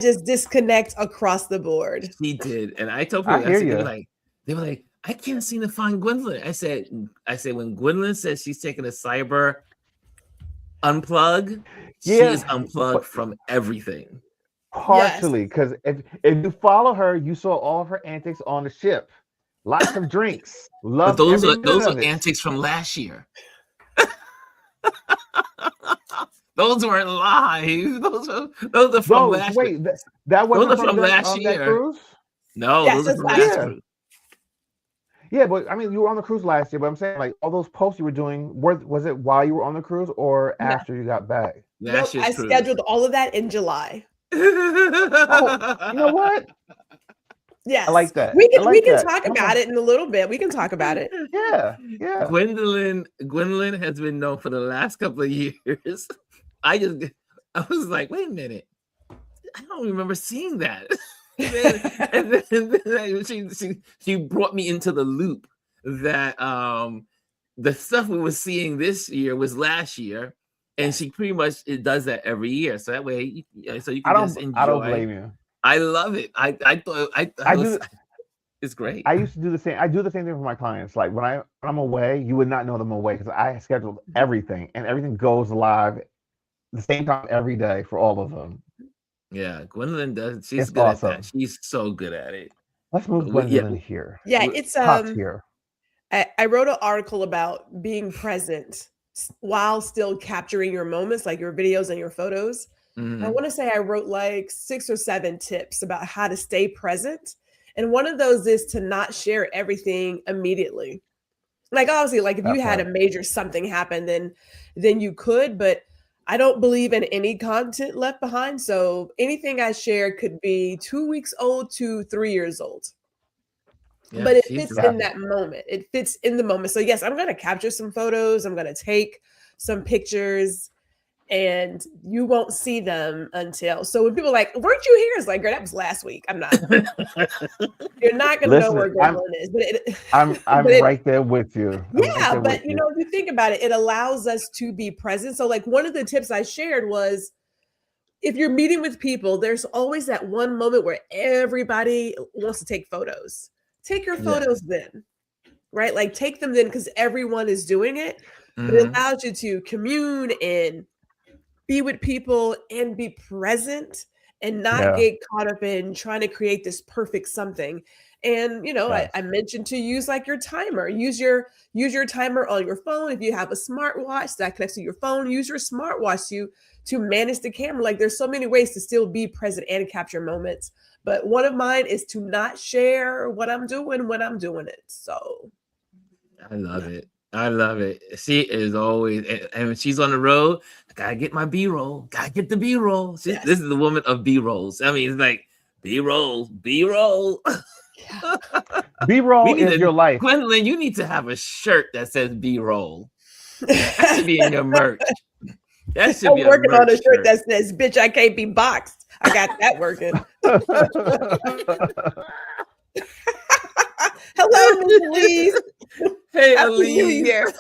just disconnect across the board. She did, and I told I people, I hear said, you. they were like, I can't seem to find Gwendolyn. I said, when Gwendolyn says she's taking a cyber unplug, she is Yeah, unplugged but from everything. Yes. partially because if you follow her, you saw all of her antics on the ship. Lots of drinks. But Loved every minute those are of it. antics from last year. Those weren't live. Those are from Those last year. wait, that Those wasn't are from from last that year. cruise. No, Yes, those are it's from last last Yeah, year. cruise. yeah, but I mean, you were on the cruise last year. But I'm saying, like, all those posts you were doing, was it while you were on the cruise or No, after you got back? Last nope. year's I cruise. scheduled all of that in July. Oh, you know what? I Yes. like that. We I can we like can that. talk I'm about a, it in a little bit. We can talk about it. yeah, yeah. Gwendolyn has been known for the last couple of years. I was like, wait a minute, I don't remember seeing that. And then she brought me into the loop that the stuff we were seeing this year was last year, and Yes. she pretty much it does that every year. So that way, so you I can just don't enjoy. blame you. I love it. I thought I I was. do. It's great. I used to do the same. I do the same thing for my clients. Like when I'm away, you would not know that I'm away because I scheduled everything, and everything goes live the same time every day for all of them. Yeah, Gwendolyn does. She's It's good at that. awesome. She's so good at it. Let's move But yeah, Gwendolyn here. Yeah, it's Top tier. I wrote an article about being present while still capturing your moments, like your videos and your photos. I mhm. want to say I wrote like 6 or 7 tips about how to stay present. And one of those is to not share everything immediately. Like obviously, like if you That had a part. major something happen, then you could, but I don't believe in any content left behind. So anything I share could be 2 weeks old to 3 years old, Yeah, but it she's fits doing in That it. that moment. It fits in the moment. So yes, I'm going to capture some photos. I'm going to take some pictures, and you won't see them until. So when people are like, "Weren't you here?" It's like, "Girl, that was last week." I'm not. You're not going to know listen. where Gwendolyn is, but it, but I'm it, right there with you. I'm right yeah. there with But you you. know, if you think about it, it allows us to be present. So like one of the tips I shared was, if you're meeting with people, there's always that one moment where everybody wants to take photos. Take your Yeah. photos then, right? Like take them then because everyone is doing it, but it Mhm. allows you to commune and be with people and be present and not Yeah. get caught up in trying to create this perfect something. And you know, I Yes. mentioned to use like your timer. Use your timer on your phone. If you have a smartwatch that connects to your phone, use your smartwatch to manage the camera. Like there's so many ways to still be present and capture moments. But one of mine is to not share what I'm doing when I'm doing it. So I love yeah. it. I love it. She is always, and when she's on the road, I gotta get my B roll. Gotta get the B roll. Yes. This is the woman of B rolls. I mean, it's like B roll, B roll. Yeah. We B-roll need is a your life. Gwendolyn. You need to have a shirt that says B roll. That should be in your merch. That should be I'm a working on a merch shirt shirt. that says, "Bitch, I can't be boxed." I got that working. Hello, Miss Elise. Hey, Happy New Elise. Year.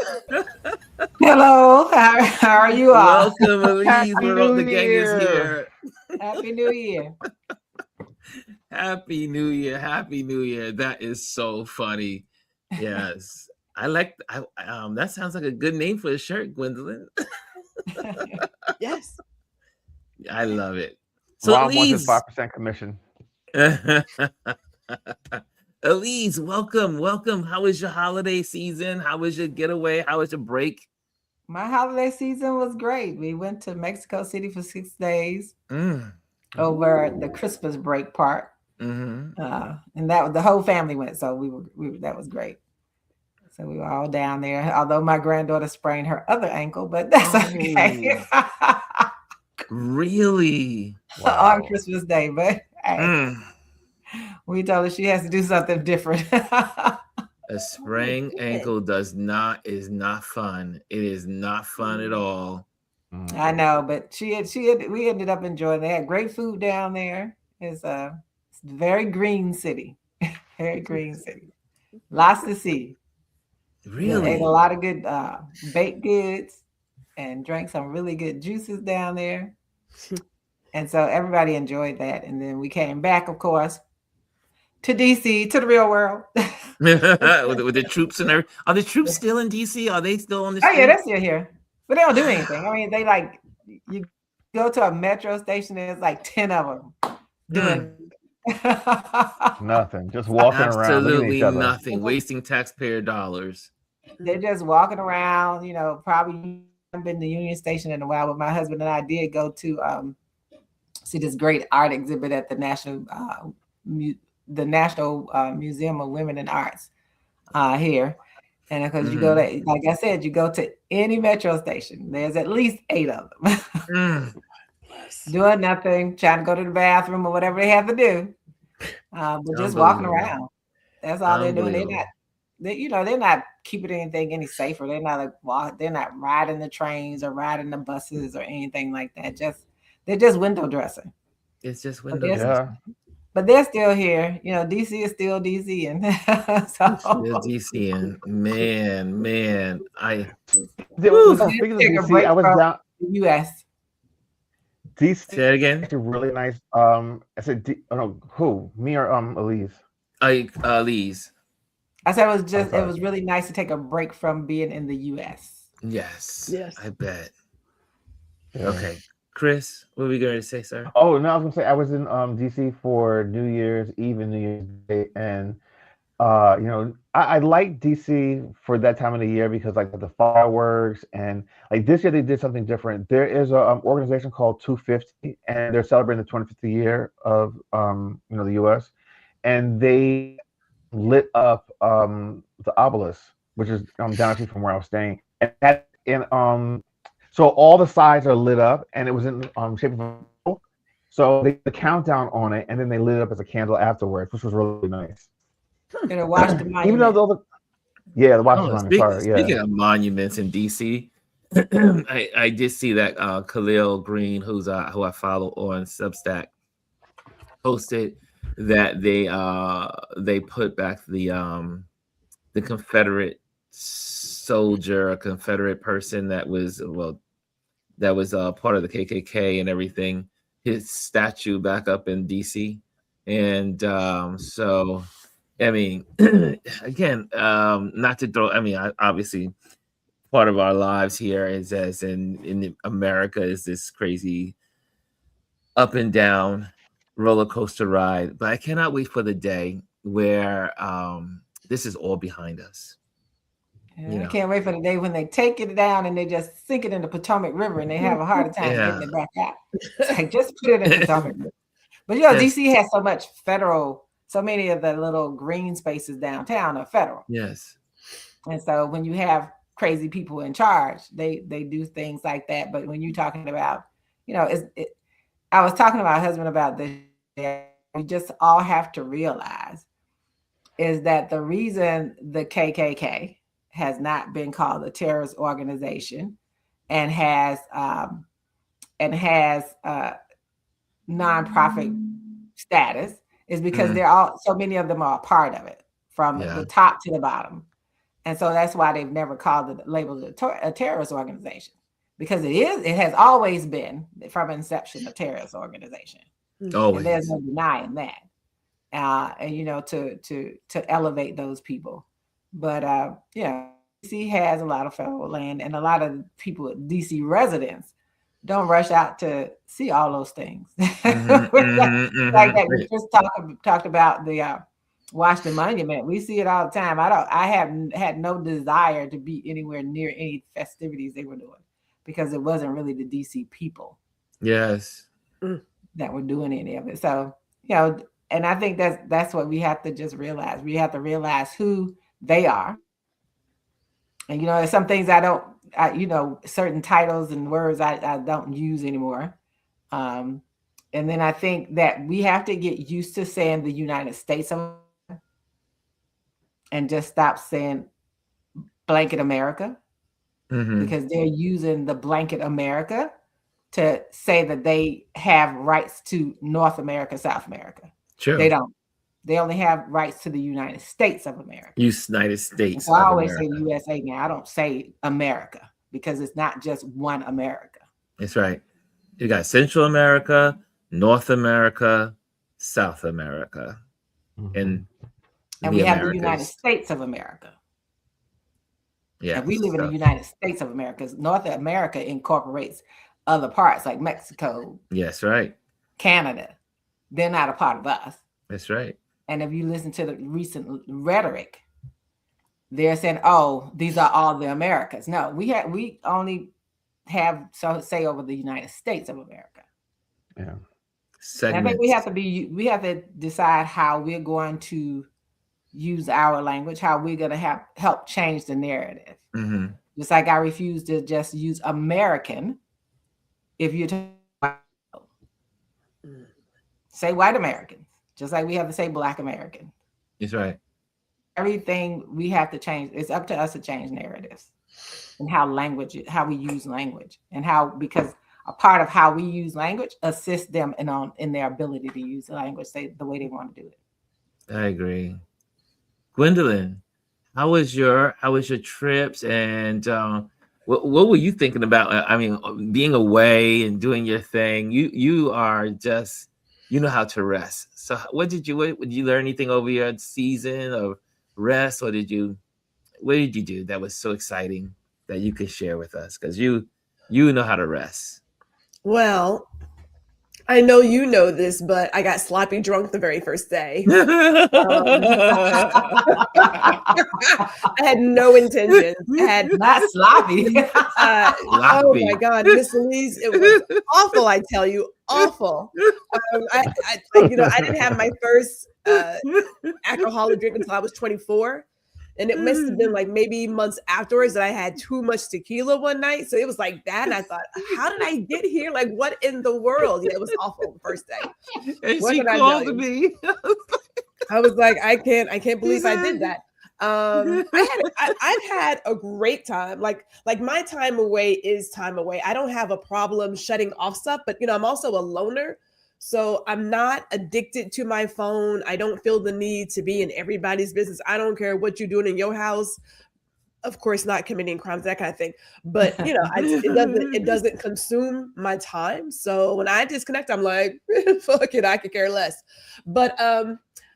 Hello, how are you all? Welcome, Elise. Happy We're all, New the gang is Year. here. Happy New Year. Happy New Year. Happy New Year. That is so funny. Yes. That sounds like a good name for a shirt, Gwendolyn. Yes. I love it. So Ron wants his Elise. 5% commission. Elise, welcome. How was your holiday season? How was your getaway? How was your break? My holiday season was great. We went to Mexico City for 6 days Mm. over the Christmas break part, Hmm. and that the whole family went. So that was great. So we were all down there. Although my granddaughter sprained her other ankle, but that's okay. Oh, really? On Wow. Christmas Day, but hey, Mm. we told her she has to do something different. A sprained ankle is not fun. It is not fun at all. I Mhm. know, but we ended up enjoying. They had great food down there. It's a very green city, very green city. Lots to see. So ate a Really? lot of good baked goods and drank some really good juices down there. And so everybody enjoyed that. And then we came back, of course, to DC, to the real world. with the troops and everything. Are the troops still in DC? Are they still on the Oh street? yeah, they're still here, but they don't do anything. I mean, they like you go to a metro station, there's like 10 of them doing Nothing. Just walking around, looking at Absolutely each other. nothing. Wasting taxpayer dollars. They're just walking around, probably haven't been to Union Station in a while, but my husband and I did go to see this great art exhibit at the National Museum of Women in Arts here. And of course, you go to, like I said, you go to any metro station. There's at least 8 of them. Doing nothing, trying to go to the bathroom or whatever they have to do. But just walking around. That's all they're doing. They're not keeping anything any safer. They're not riding the trains or riding the buses or anything like that. They're just window dressing. It's just window dressing. But they're still here. DC is still DC, and so still DC, and man, speaking of DC, I was down the U.S. DC. Say it again. It's really nice. I said, who? Me or Elise? Elise. I said it was really nice to take a break from being in the U.S. Yes. I bet. Yeah. Okay. Chris, what were we going to say, sir? Oh, no, I was going to say I was in DC for New Year's Eve and New Year's Day, and I like DC for that time of the year because like the fireworks, and like this year they did something different. There is an organization called 250, and they're celebrating the 25th year of the U.S., and they lit up the obelisk, which is down the street from where I was staying, and so all the sides are lit up, and it was in shape of a candle. So they did the countdown on it, and then they lit it up as a candle afterwards, which was really nice. And it watched the monument. Even though the Washington Monument. Speaking of monuments in DC, I did see that Khalil Green, who I follow on Substack, posted that they put back the Confederate soldier, a Confederate person that was part of the KKK and everything, his statue back up in DC. And so I mean, again, not to throw, obviously part of our lives here is as in America is this crazy up and down roller coaster ride, but I cannot wait for the day where this is all behind us. I can't wait for the day when they take it down and they just sink it in the Potomac River and they have a hard time getting it back out. It's like, just put it in the Potomac River. But DC has so much so many of the little green spaces downtown are federal. Yes. And so when you have crazy people in charge, they do things like that. But when you're talking about, I was talking to my husband about this. We just all have to realize is that the reason the KKK has not been called a terrorist organization and has nonprofit status is because so many of them are a part of it from the top to the bottom. And so that's why they've never called it labeled a terrorist organization, because it has always been from inception a terrorist organization. Always. And there's no denying that. And to elevate those people. But DC has a lot of federal land, and a lot of people, DC residents, don't rush out to see all those things. Like that. We just talked about the Washington Monument. We see it all the time. I haven't had no desire to be anywhere near any festivities they were doing, because it wasn't really the DC people. Yes. That were doing any of it. So, and I think that's what we have to just realize. We have to realize who they are. And, there's some things certain titles and words I don't use anymore. And then I think that we have to get used to saying the United States and just stop saying blanket America, because they're using the blanket America to say that they have rights to North America, South America. Sure. They don't. They only have rights to the United States of America. United States. So I always say USA now. I don't say America, because it's not just one America. That's right. You got Central America, North America, South America, and we the have the United Americas. States of America. Yeah, And we live in the United States of America. North America incorporates other parts like Mexico. Yes, right. Canada. They're not a part of us. That's right. And if you listen to the recent rhetoric, they're saying, "Oh, these are all the Americas." No, we only have say over the United States of America. Yeah. I think we have to decide how we're going to use our language, how we're going to help change the narrative. Mm-hmm. Just like I refuse to just use American. If you're say white Americans, just like we have to say Black American. That's right. Everything we have to change. It's up to us to change narratives and how we use language, and because a part of how we use language assists them in their ability to use the language the way they want to do it. I agree. Gwendolyn, how was your trips, and what were you thinking about? I mean, being away and doing your thing. You are just, you know how to rest. So what did you learn anything over your season of rest, or what did you do that was so exciting that you could share with us? Because you know how to rest. Well, I know you know this, but I got sloppy drunk the very first day. I had no intention. I had not sloppy. Oh my God, Miss Louise, it was awful. I tell you, awful. I didn't have my first alcoholic drink until I was 24. And it must have been like maybe months afterwards that I had too much tequila one night. So it was like that. And I thought, how did I get here? Like, what in the world? Yeah, it was awful the first day. And she called me. I was like, I can't believe I did that. I've had a great time. Like my time away is time away. I don't have a problem shutting off stuff, but I'm also a loner. So I'm not addicted to my phone. I don't feel the need to be in everybody's business. I don't care what you're doing in your house. Of course, not committing crimes, that kind of thing. But it doesn't consume my time. So when I disconnect, I'm like, fuck it, I could care less. But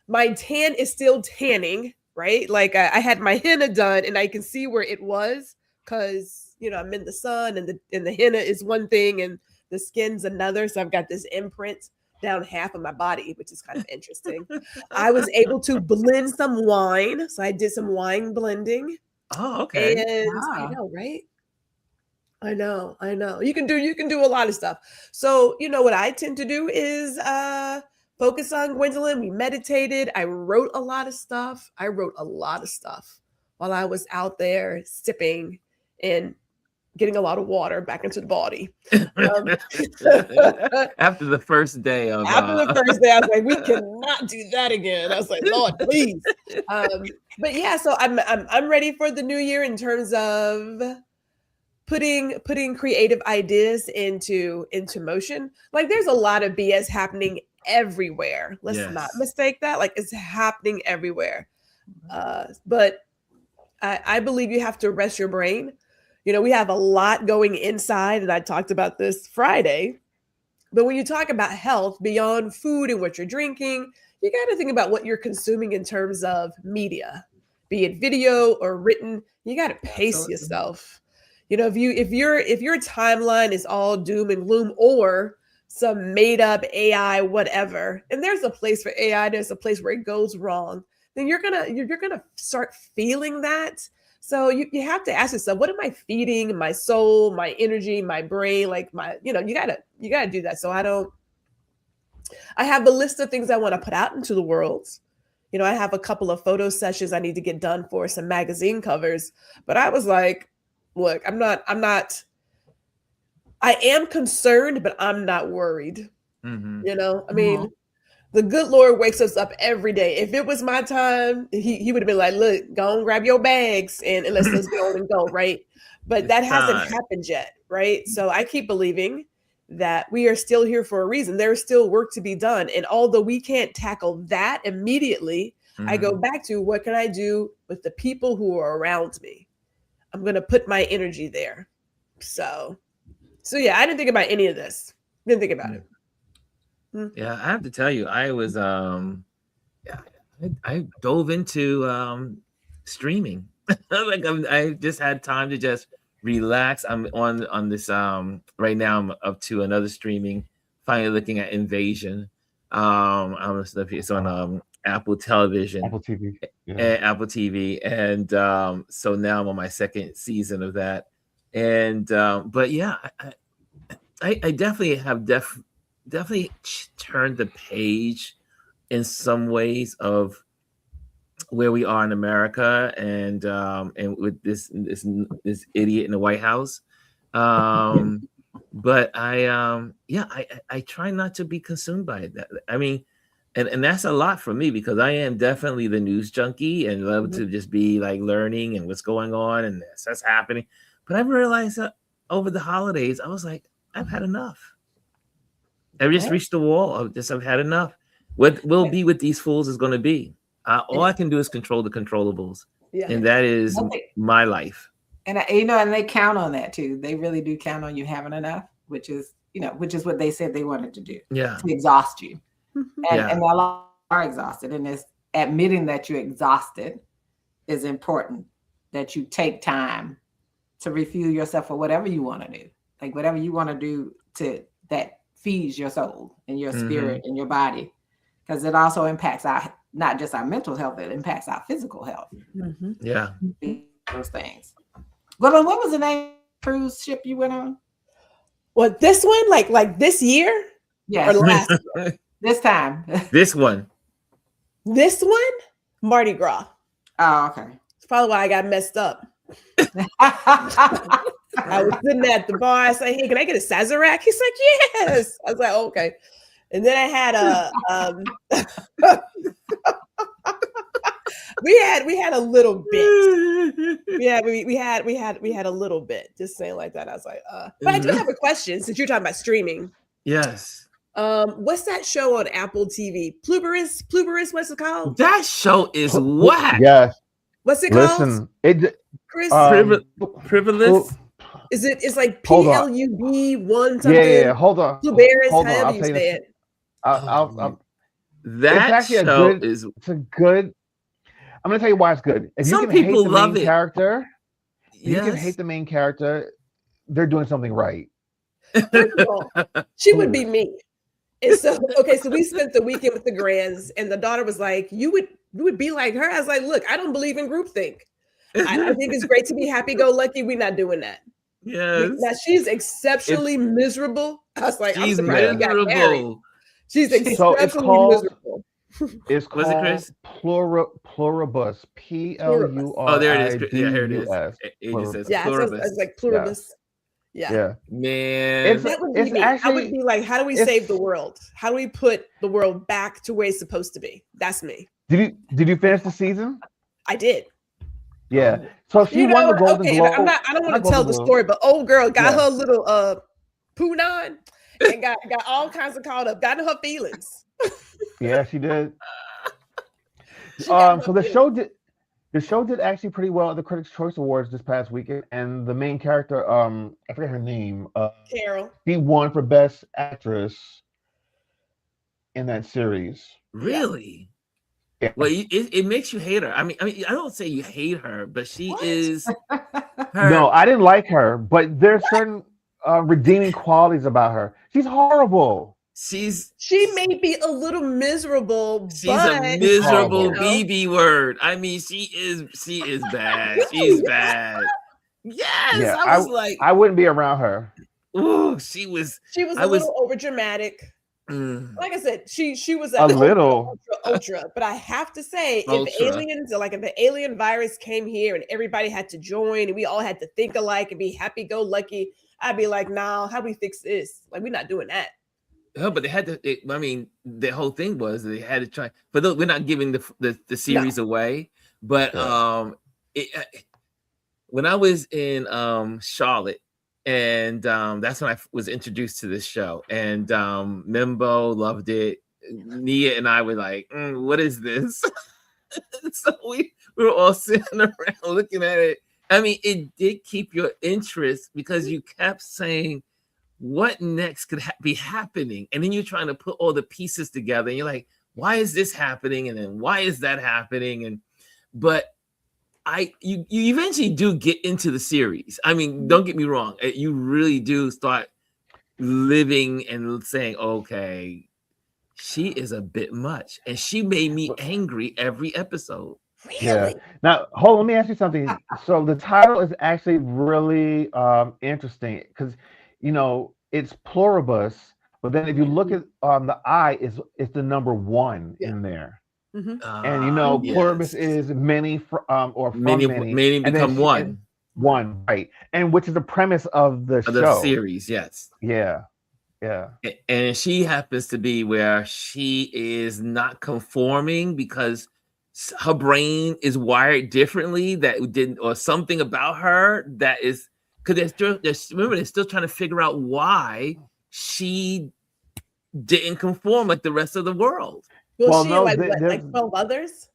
my tan is still tanning, right? Like I had my henna done, and I can see where it was because I'm in the sun, and the henna is one thing, and the skin's another. So I've got this imprint down half of my body, which is kind of interesting. I was able to blend some wine. So I did some wine blending. Oh, okay. And I know, right? I know. You can do a lot of stuff. So, what I tend to do is focus on Gwendolyn. We meditated. I wrote a lot of stuff while I was out there sipping and getting a lot of water back into the body. After the first day, I was like, we cannot do that again. I was like, Lord, please. But yeah, so I'm ready for the new year in terms of putting creative ideas into motion. Like there's a lot of BS happening everywhere. Let's not mistake that. Like it's happening everywhere. But I believe you have to rest your brain. We have a lot going inside, and I talked about this Friday. But when you talk about health beyond food and what you're drinking, you got to think about what you're consuming in terms of media, be it video or written. You got to pace yourself. If your timeline is all doom and gloom or some made up AI, whatever, and there's a place for AI, there's a place where it goes wrong, then you're gonna start feeling that. So you have to ask yourself, what am I feeding my soul, my energy, my brain? Like you gotta do that. So I have a list of things I want to put out into the world. I have a couple of photo sessions I need to get done for some magazine covers, but I was like, look, I am concerned, but I'm not worried. Mm-hmm. I mean, the good Lord wakes us up every day. If it was my time, he would have been like, look, go and grab your bags and let's go on and go, right? But that hasn't happened yet, right? So I keep believing that we are still here for a reason. There's still work to be done. And although we can't tackle that immediately, I go back to what can I do with the people who are around me? I'm going to put my energy there. So yeah, I didn't think about any of this. Didn't think about it. Yeah, I have to tell you, I was yeah, I dove into streaming. Like I just had time to just relax. I'm on this right now. I'm up to another streaming. Finally looking at Invasion. I don't know if it's on Apple Television Apple TV. Yeah. and Apple TV, and so now I'm on my second season of that. And but yeah, I definitely have definitely turned the page in some ways of where we are in America, and with this idiot in the White House. But I try not to be consumed by it. I mean, and that's a lot for me because I am definitely the news junkie and love to just be like learning and what's going on and that's happening. But I've realized that over the holidays, I was like, I've had enough. I've just reached the wall. I've had enough. What will be with these fools is going to be. All I can do is control the controllables, and that is my life. And and they count on that too. They really do count on you having enough, which is what they said they wanted to do. Yeah, to exhaust you, and a lot are exhausted. And it's admitting that you're exhausted is important. That you take time to refuel yourself for whatever you want to do, like whatever you want to do that feeds your soul and your spirit and your body, because it also impacts not just our mental health, it impacts our physical health. Yeah, those things. What was the name of the cruise ship you went on? Well, this one, like this year, yes, or last year? This time. This one, Mardi Gras. Oh, okay. It's probably why I got messed up. I was sitting at the bar. I said, "Hey, can I get a Sazerac?" He's like, "Yes." I was like, oh, "Okay." And then I had we had a little bit. We had a little bit. Just saying like that. I was like, but I do have a question since you're talking about streaming. Yes. What's that show on Apple TV? Pluberous, what's it called? That show is whack. Yes. What's it called? Listen, it Chris, Privilege. It's like PLUB one something? Yeah. Hold on. Pluberous, Hold on. however I'll you tell you say this. it. That show is. It's a good. I'm gonna tell you why it's good. If Some you can people hate the love main it. character, Yes. you can hate the main character. They're doing something right. First of all, she would be me. And so, okay, so we spent the weekend with the grands, and the daughter was like, "You would be like her." I was like, "Look, I don't believe in groupthink. I think it's great to be happy-go-lucky. We're not doing that." Yes. Now she's exceptionally miserable. I was like, She's I'm surprised we got married. miserable. She's So it's exceptionally called- miserable. It's Was it called Chris? Pluribus. PLURIBUS. Oh, there it is. Yeah, here it is. It just says Yeah, so pluribus. it's like pluribus. Yeah. Yeah. Man, That would be It's me. I actually- would be like, how do we it's- save the world? How do we put the world back to where it's supposed to be? That's me. Did you finish the season? I did. Yeah. So she won the Golden okay, Globe. I don't want not to tell Golden the Globe. story, but old girl got Yeah. her little punani and got all kinds of caught up, got in her feelings. Yeah, she did. She got So her the show did actually pretty well at the Critics' Choice Awards this past weekend, and the main character, I forget her name, Carol. she won for Best Actress in that series. really? Yeah. Well, it makes you hate her. I mean, I don't say you hate her, but she What? is. No, I didn't like her, but there's certain redeeming qualities about her. She's horrible. She may be a little miserable, She's but a miserable you know, BB word. I mean, she is bad. She's bad. Yes, Yeah, I was like, I wouldn't be around her. oh, she was. she was I a was- little over dramatic. Like I said, she was A little. ultra. But I have to say, if Ultra. the alien virus came here and everybody had to join and we all had to think alike and be happy-go-lucky, I'd be like, "Nah, how do we fix this? Like, we're not doing that." Oh, but they had to. I mean, the whole thing was they had to try. But we're not giving the series away. But when I was in Charlotte, and that's when I was introduced to this show, and Mimbo loved it. Nia and I were like, "What is this?" So we were all sitting around looking at it. I mean, it did keep your interest because you kept saying, what next could be happening? And then you're trying to put all the pieces together, and you're like, why is this happening? And then why is that happening? But you eventually do get into the series. I mean, don't get me wrong. You really do start living and saying, okay, she is a bit much. And she made me angry every episode. Really? Yeah. Now, hold on, let me ask you something. So the title is actually really interesting because, you know, it's pluribus, but then if you look at the I, it's the number 1 in there. And you know, pluribus is many or from many and become one. One, right? And which is the premise of the show, the series. Yes. Yeah. And she happens to be where she is not conforming because her brain is wired differently. Or something about her that is, because they're still trying to figure out why she didn't conform like the rest of the world. Well, she like 12 others?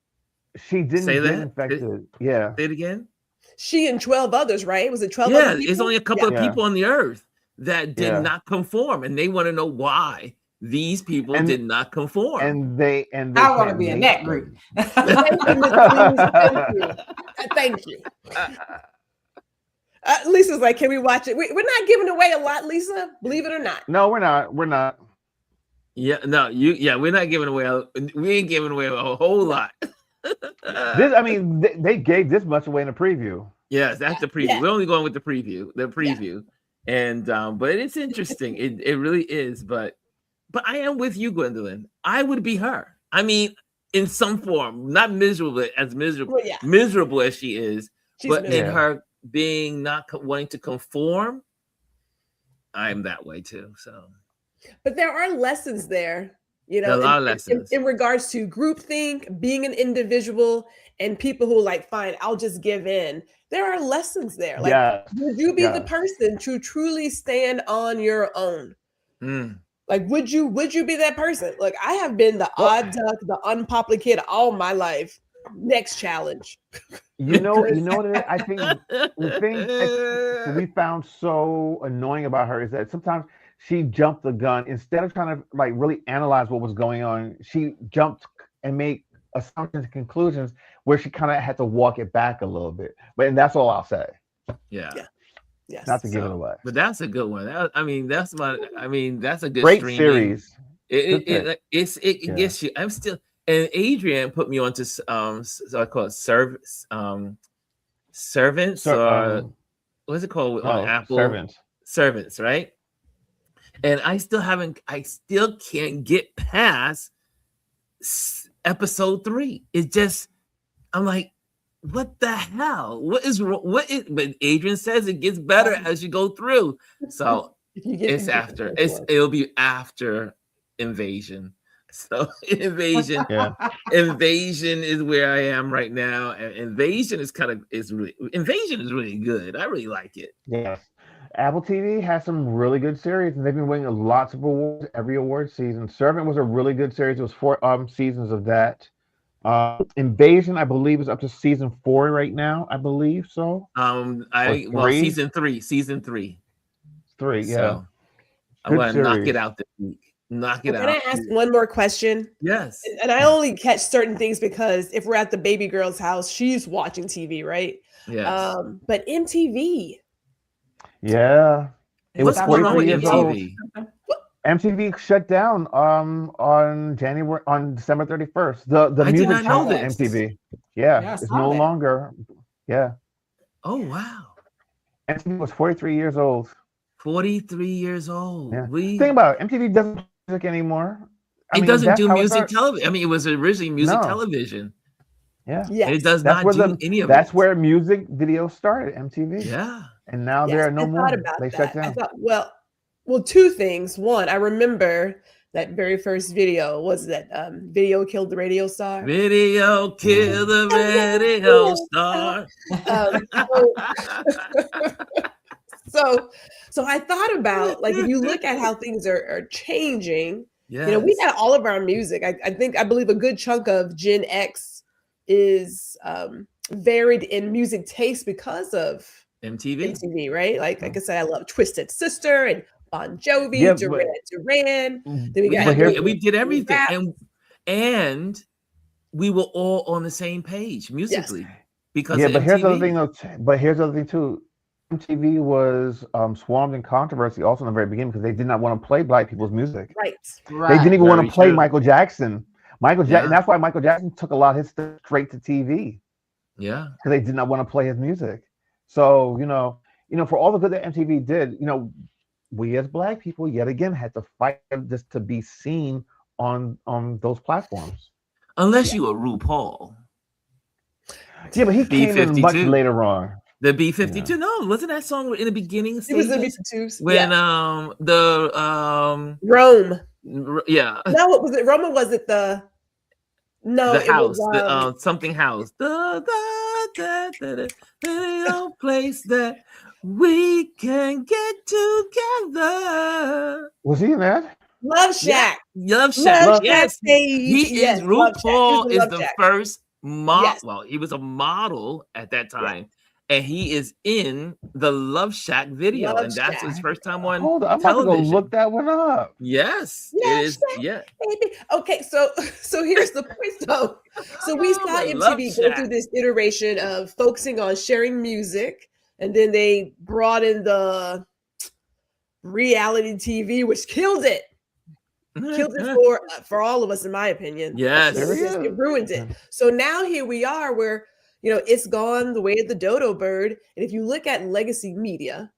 She didn't get infected. Yeah. Say it again. She and 12 others, right? Was it 12 other people? It's only a couple of people on the earth that did not conform, and they want to know why these people did not conform. And they I want to be in that group. Thank you. Lisa's like, can we watch it? We're not giving away a lot, Lisa. Believe it or not. No, we're not. We're not. Yeah, no, we're not giving away. We ain't giving away a whole lot. They gave this much away in the preview. Yes, that's the preview. Yeah. We're only going with the preview. Yeah. And but it's interesting. It really is. But I am with you, Gwendolyn. I would be her. I mean, in some form, not miserable as she is, but in her being not wanting to conform, I'm that way too. So. But there are lessons there, you know, a lot of lessons in regards to groupthink, being an individual, and people who like, fine, I'll just give in. There are lessons there. Like, would you be the person to truly stand on your own? Like, would you be that person? Like, I have been the odd duck, the unpopular kid all my life. Next challenge. You know what I think the thing that we found so annoying about her is that sometimes she jumped the gun. Instead of trying to like really analyze what was going on, she jumped and made assumptions and conclusions where she kind of had to walk it back a little bit. And that's all I'll say. Yeah. Yes. Not to give it away. But that's a good one. That's a good great series. It gets you. I'm still, and Adrian put me onto so I call it servants what's it called on Apple? Servants, right? And I still can't get past episode 3. It's just, I'm like, what the hell? But Adrian says it gets better as you go through. So it'll be after Invasion. So Invasion is where I am right now. And Invasion is really good. I really like it. Yes. Apple TV has some really good series, and they've been winning lots of awards every award season. Servant was a really good series. It was 4 seasons of that. Invasion, I believe, is up to season 4 right now. I believe so. Season 3. Season 3. 3, yeah. So I want to knock it out this week. Knock it out. Can I ask one more question? Yes. And I only catch certain things because if we're at the baby girl's house, she's watching TV, right? Yes. But MTV. Yeah. It was 43 years old. MTV? MTV shut down on December 31st. The music channel MTV. Yeah, it's no longer. Yeah. Oh wow. MTV was 43 years old. 43 years old. Yeah. Think about it. MTV doesn't do music anymore. It doesn't do music television. I mean, it was originally music television. Yeah. And it does not do any of it. That's where music videos started, MTV. Yeah. And now there are no more. They shut down. I thought, well, 2 things. One, I remember that very first video was that Video Killed the Radio Star. Video killed the radio star. So I thought about, like, if you look at how things are changing, yes. You know, we got all of our music. I believe a good chunk of Gen X is varied in music taste because of MTV, right? Like I said, I love Twisted Sister and Bon Jovi, Yeah, Duran. Then we We, got but here's we did everything, rap. and we were all on the same page musically because of but here's the other MTV. thing though. But here's the other thing too. MTV was swarmed in controversy also in the very beginning because they did not want to play black people's music. Right. They didn't even want Very to play true. Michael Jackson. Yeah. That's why Michael Jackson took a lot of his stuff straight to TV Yeah. because they did not want to play his music. So for all the good that MTV did, we as black people yet again had to fight just to be seen on those platforms. Unless you were RuPaul. Yeah, but he came in much B-52. later on. The B-52. No, wasn't that song in the beginning It was the stages? B-52s. When Rome. yeah. No, what was it? Rome, or was it the house, was, something house. The place that we can get together. Was he in that? Love Shack. Love Shack. Love Yes. Shack stage. He Yes, is Love Shack. He RuPaul was is Love the Shack. first model. Yes. Well, he was a model at that time. And he is in the Love Shack video. Love and that's his Shack. first time on Hold on, I'm about to television. go look that one up. Yes. Love It is. Shack. Yeah. Baby. Okay, so here's the point though. So we saw I love MTV go Shack. through this iteration of focusing on sharing music, and then they brought in the reality TV, which killed it. Killed it for all of us, in my opinion. Yes. It ruined it. So now here we are where it's gone the way of the dodo bird. And if you look at legacy media,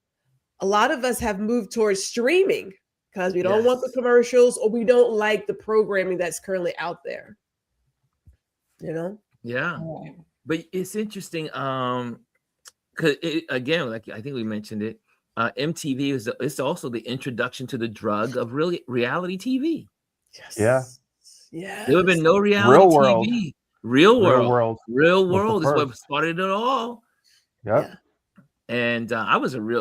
a lot of us have moved towards streaming because we don't want the commercials, or we don't like the programming that's currently out there. Yeah. But it's interesting. Because again, like I think we mentioned it, MTV it's also the introduction to the drug of reality TV. Yes. Yeah. Yeah. There would have been no reality Real World. TV. Real World was is the what first. started it all. Yep. Yeah. And I was It into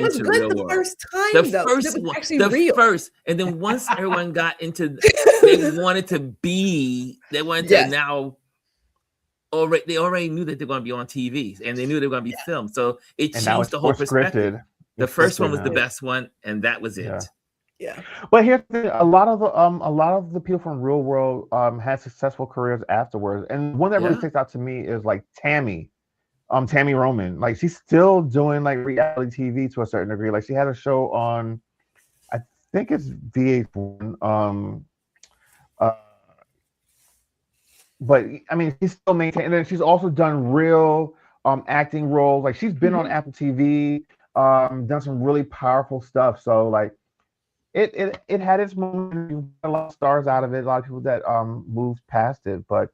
was good Real the World. first time, The though. first It was one, actually the real. first, and then once everyone got into, they wanted to Yes. now. They already knew that they're going to be on TV, and they knew they were going to be filmed. So it And now changed it's the whole more perspective. scripted. The It's first one scripted was the now. best one, and that was it. Yeah. Yeah. But here's the thing, a lot of the people from Real World had successful careers afterwards. And one that really sticks out to me is like Tammy Roman. Like she's still doing like reality TV to a certain degree. Like she had a show on, I think it's VH1. But I mean, she's still maintaining. And then she's also done real acting roles. Like she's been on Apple TV, done some really powerful stuff. So like, it had its moment. A lot of stars out of it. A lot of people that moved past it. But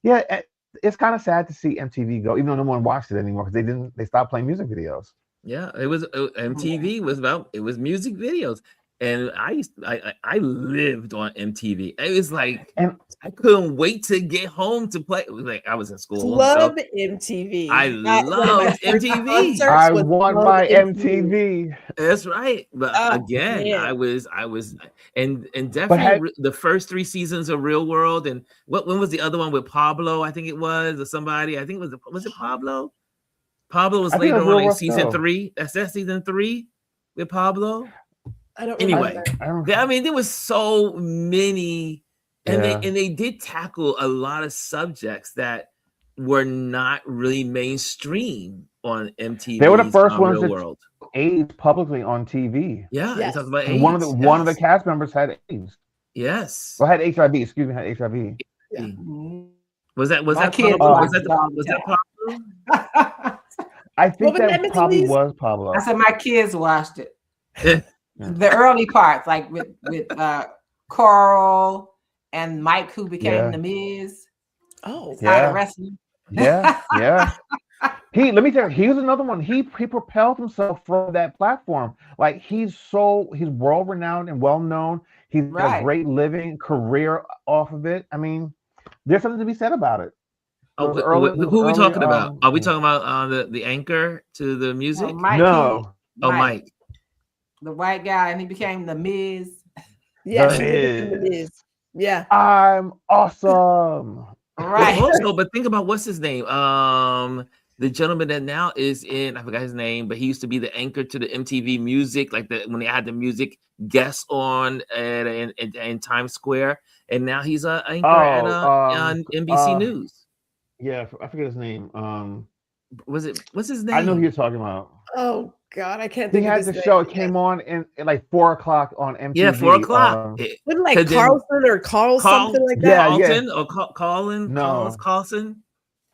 yeah, it's kind of sad to see MTV go, even though no one watched it anymore because they stopped playing music videos. Yeah, it was MTV was music videos, and I lived on MTV. It was like, And I couldn't wait to get home to play. Like I was in school. Love MTV. I loved MTV. I want my MTV. That's right. But again, man. I was, and definitely the first 3 seasons of Real World. And when was the other one with Pablo? I think it was, or somebody. I think it was it Pablo? Pablo was later on in season 3. That's season 3 with Pablo. I don't anyway. remember. I mean, there was so many, and Yeah. they did tackle a lot of subjects that were not really mainstream on MTV. They were the first ones Real to World. AIDS publicly on TV. Yeah, Yes. they talked about And AIDS. one of the cast members had AIDS. Yes. Well, had HIV. Excuse me, had HIV. Yeah. Was that My Pablo? kids Was that watched it all Pablo? I think was that, that Mr. probably Lees? was Pablo. I said my kids watched it. Yeah. The early parts, like with Carl and Mike, who became the Miz. Oh, Yeah. Wrestling. Yeah. Let me tell you, he was another one. He propelled himself from that platform. Like he's world renowned and well known. He's got a great living career off of it. I mean, there's something to be said about it. Who are we talking about? Are we talking about the anchor to the music? Mike. No. Mike. The white guy, and he became the Miz. yes, The Miz. Yeah. I'm awesome. Right. Also, but think about what's his name? the gentleman that now is in, I forgot his name, but he used to be the anchor to the MTV Music, like when they had the music guests on in Times Square, and now he's an anchor on NBC News. Yeah, I forget his name. What's his name? I know who you're talking about. Oh God, I can't He think of had his the name. show. It came on in like 4 o'clock on MTV. Yeah, 4 o'clock. Wasn't like Carlson or Carl something like that? Carlton or Colin? No. Carlson?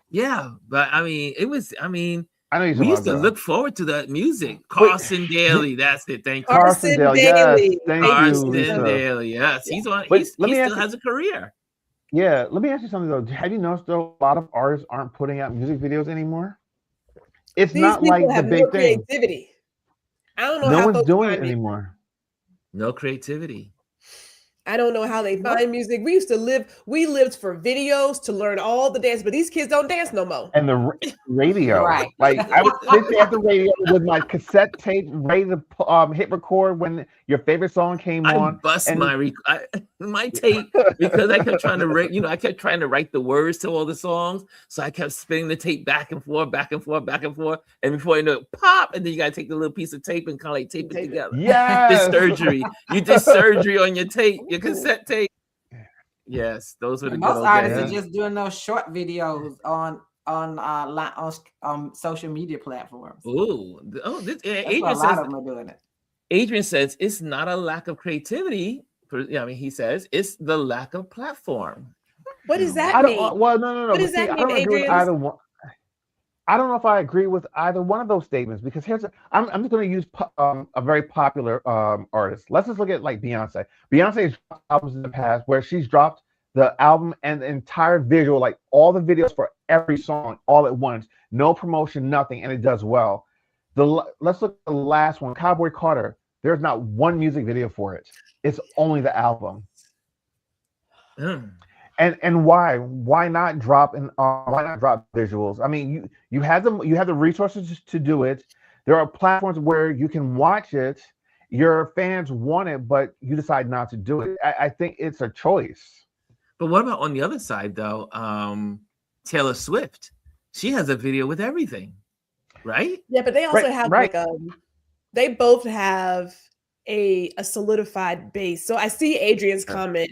Yeah, but I mean, it was. I mean, I know we used to look forward to that music. Carson Daly, that's it. Thank you. Carson Daly. Yes, thank Carson you, Daly. Yes, he's on. But he still has a career. Yeah, let me ask you something though. Have you noticed though a lot of artists aren't putting out music videos anymore? It's These not like people the have big no thing. creativity. I don't know No how one's folks doing find it anymore. No creativity. I don't know how they find music. We lived for videos to learn all the dance, but these kids don't dance no more. And the radio, Right. like I would sit there at the radio with my cassette tape ready to hit record when your favorite song came on. I bust my tape because I kept trying to write. I kept trying to write the words to all the songs, so I kept spinning the tape back and forth, back and forth, back and forth, and before you know it, pop, and then you gotta take the little piece of tape and kind of like tape it together. Yes. You did surgery on your tape. Your cassette tape. Yes, those were the most good old artists days. are just doing those short videos on social media platforms. Adrian a lot of them are doing it. Adrian says it's not a lack of creativity. He says it's the lack of platform. What does that mean? Well, no. What does that mean, Adrian? I don't know if I agree with either one of those statements because I'm just going to use a very popular artist. Let's just look at like Beyonce. Beyonce has dropped albums in the past where she's dropped the album and the entire visual, like all the videos for every song all at once, no promotion, nothing, and it does well. Let's look at the last one, Cowboy Carter. There's not one music video for it. It's only the album. And why not drop visuals? I mean, you have the resources to do it. There are platforms where you can watch it. Your fans want it, but you decide not to do it. I think it's a choice. But what about on the other side though? Taylor Swift, she has a video with everything, right? Yeah, but they also have they both have a solidified base. So I see Adrian's comment.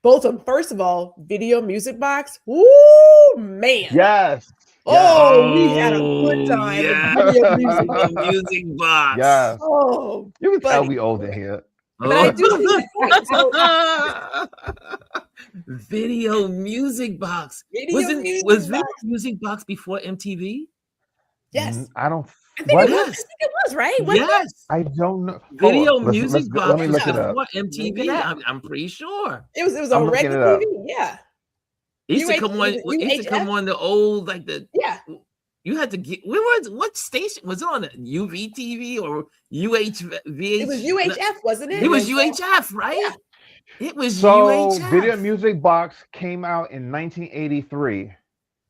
Both of them, first of all, Video Music Box. Ooh, man. Yes. Oh, we had a good time. Yeah. Video Music Music Box. Yes. Oh, you can tell we old in here. But I do. Video Music Box. Was Video Music Box before MTV? Yes. I don't. I think it was, right? Yes. I don't know. Video Music Box. Let me look it up. MTV. I'm pretty sure. It was on regular TV. Yeah. It used to come on. It used to come on the old You had to get. What station was it on? UV TV or UHV? It was UHF, wasn't it? It was UHF, right? Yeah. It was UHF. Video Music Box came out in 1983.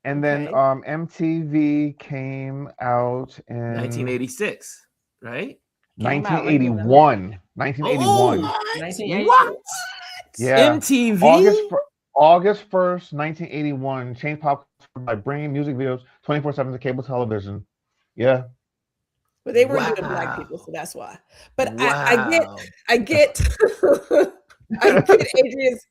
And then MTV came out in 1986, right? 1981. 1981. What? Yeah. MTV? August 1st, 1981, changed pop by bringing music videos 24/7 to cable television. Yeah. But they weren't doing black people, so that's why. But I get Adrian's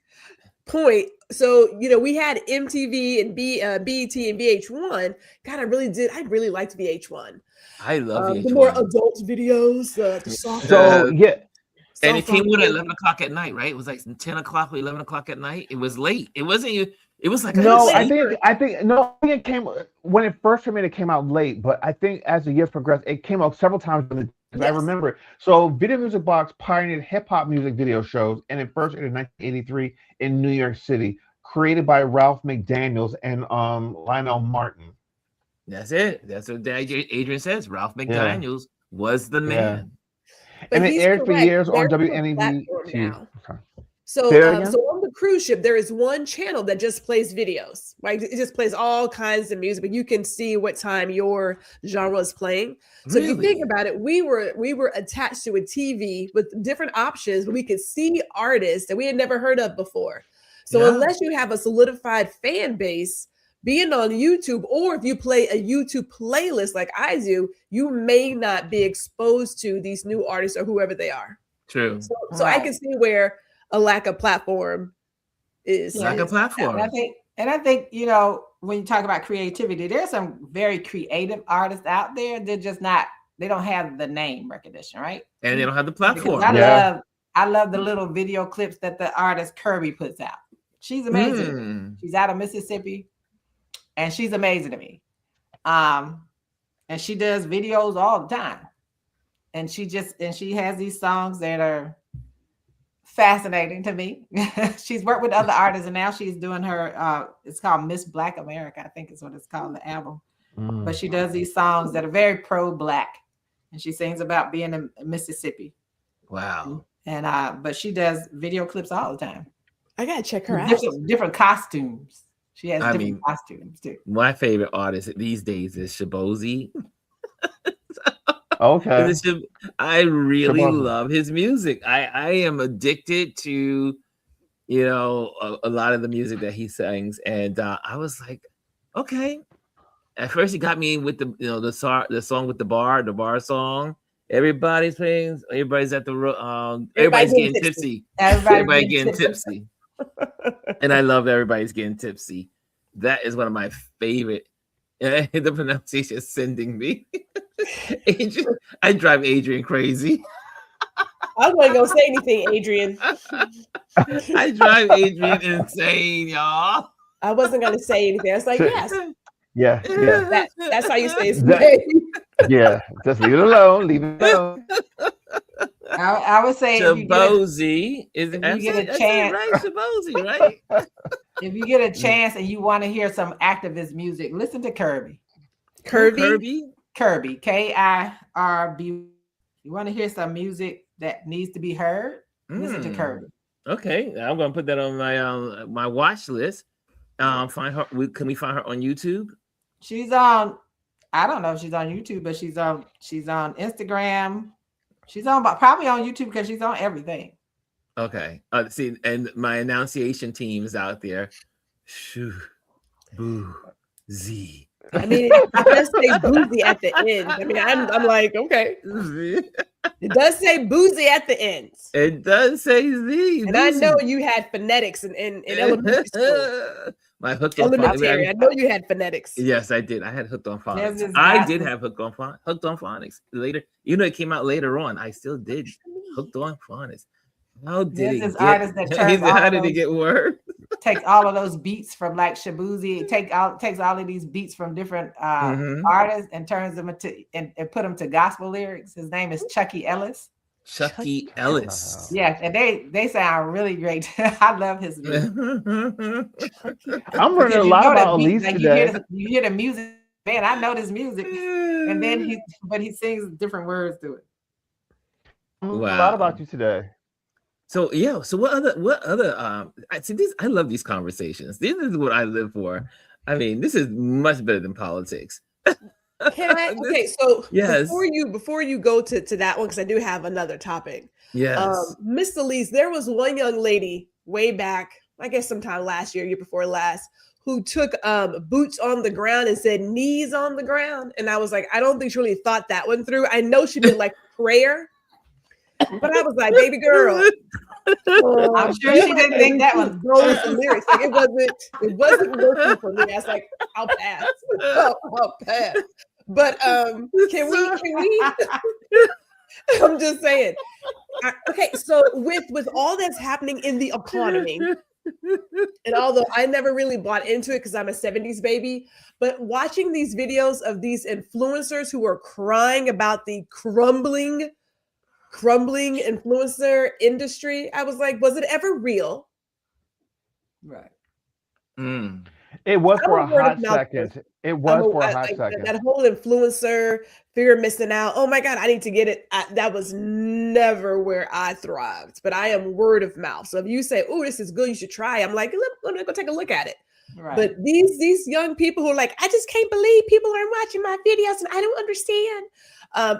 point. So, we had MTV and BET and VH1. God, I really liked VH1. I love VH1. The more adult videos, the soft. And it came on at 11 o'clock at night, right? It was like 10 o'clock or 11 o'clock at night. It was late. It wasn't. It was like I think it came when it first came in. It came out late, but I think as the years progressed, it came out several times. I remember it. So, Video Music Box pioneered hip hop music video shows, and it first aired in 1983 in New York City, created by Ralph McDaniels and Lionel Martin. That's it. That's what Adrian says. Ralph McDaniels was the man. But and it aired for years on WNEV. So on the cruise ship, there is one channel that just plays videos, right? It just plays all kinds of music, but you can see what time your genre is playing. So if you think about it, we were attached to a TV with different options, but we could see artists that we had never heard of before. So unless you have a solidified fan base, being on YouTube, or if you play a YouTube playlist like I do, you may not be exposed to these new artists or whoever they are. True. So I can see where a lack of platform is. Lack of platform. And I think, you know, when you talk about creativity, there's some very creative artists out there. They're just not, they don't have the name recognition, right? And they don't have the platform. I love the little video clips that the artist Kirby puts out. She's amazing. She's out of Mississippi, and she's amazing to me. And she does videos all the time. And she has these songs that are fascinating to me. She's worked with other artists, and now she's doing her it's called Miss Black America, I think is what it's called, the album. But she does these songs that are very pro-Black, and she sings about being in Mississippi. Wow. And but she does video clips all the time. I gotta check her out. Different costumes. She has different costumes too. My favorite artist these days is Shabozy. Okay. I really love his music. I am addicted to, you know, a lot of the music that he sings, and I was like, okay. At first, he got me with the song with the bar song. Everybody's playing. Everybody's at the everybody's getting tipsy. Everybody getting tipsy. And I love Everybody's Getting Tipsy. That is one of my favorite. The pronunciation is sending me. I drive Adrian crazy. I wasn't gonna say anything, Adrian. I drive Adrian insane, y'all. I wasn't gonna say anything. I was like, yes. Yeah. That's how you say his name. Yeah, just leave it alone. Leave it alone. I would say Shabozy is if you get a chance, right? Shabozy, right? If you get a chance and you want to hear some activist music, listen to Kirby. Kirby, Kirby. You want to hear some music that needs to be heard? Listen to Kirby. Okay, I'm gonna put that on my my watch list. Find her. Can we find her on YouTube? She's on. I don't know if she's on YouTube, but she's on Instagram. She's probably on YouTube because she's on everything. Okay. See, and my enunciation team is out there. Shoo, boo, z. I mean, it does say boozy at the end. I mean, I'm like, okay. It does say boozy at the end. It does say z. And I know you had phonetics in elementary school. My hooked on elementary. I know you had phonetics. Yes, I did. I had hooked on phonics. I did have hooked on phonics later. You know, it came out later on. I still did hooked on phonics. How did it get worse? Takes all of those beats from like Shabozy. Takes all of these beats from different artists and turns them into and put them to gospel lyrics. His name is Chucky Ellis. Chucky Ellis. Yes, and they sound really great. I love his music. I'm learning a lot about Elise today. You hear the music, man. I know this music, and then he sings different words to it. Wow. A lot about you today. So yeah. So what other? I see this. I love these conversations. This is what I live for. I mean, this is much better than politics. Can I? Okay, so yes. Before you go to that one, because I do have another topic. Yes. Miss Elise, there was one young lady way back, I guess sometime last year before last, who took boots on the ground and said knees on the ground, and I was like, I don't think she really thought that one through. I know she did like prayer, but I was like, baby girl. I'm sure she didn't think that was goes the lyrics. Like it wasn't working for me. I was like, I'll pass. I'll pass. But can we I'm just saying. Okay, so with all that's happening in the economy, and although I never really bought into it because I'm a 70s baby, but watching these videos of these influencers who are crying about the crumbling influencer industry, I was like, was it ever real? Right. It was for a hot second. It was for a hot second. That whole influencer fear of missing out. Oh my God, I need to get it. That was never where I thrived, but I am word of mouth. So if you say, oh, this is good, you should try. I'm like, let me go take a look at it. Right. But these young people who are like, I just can't believe people are watching my videos and I don't understand.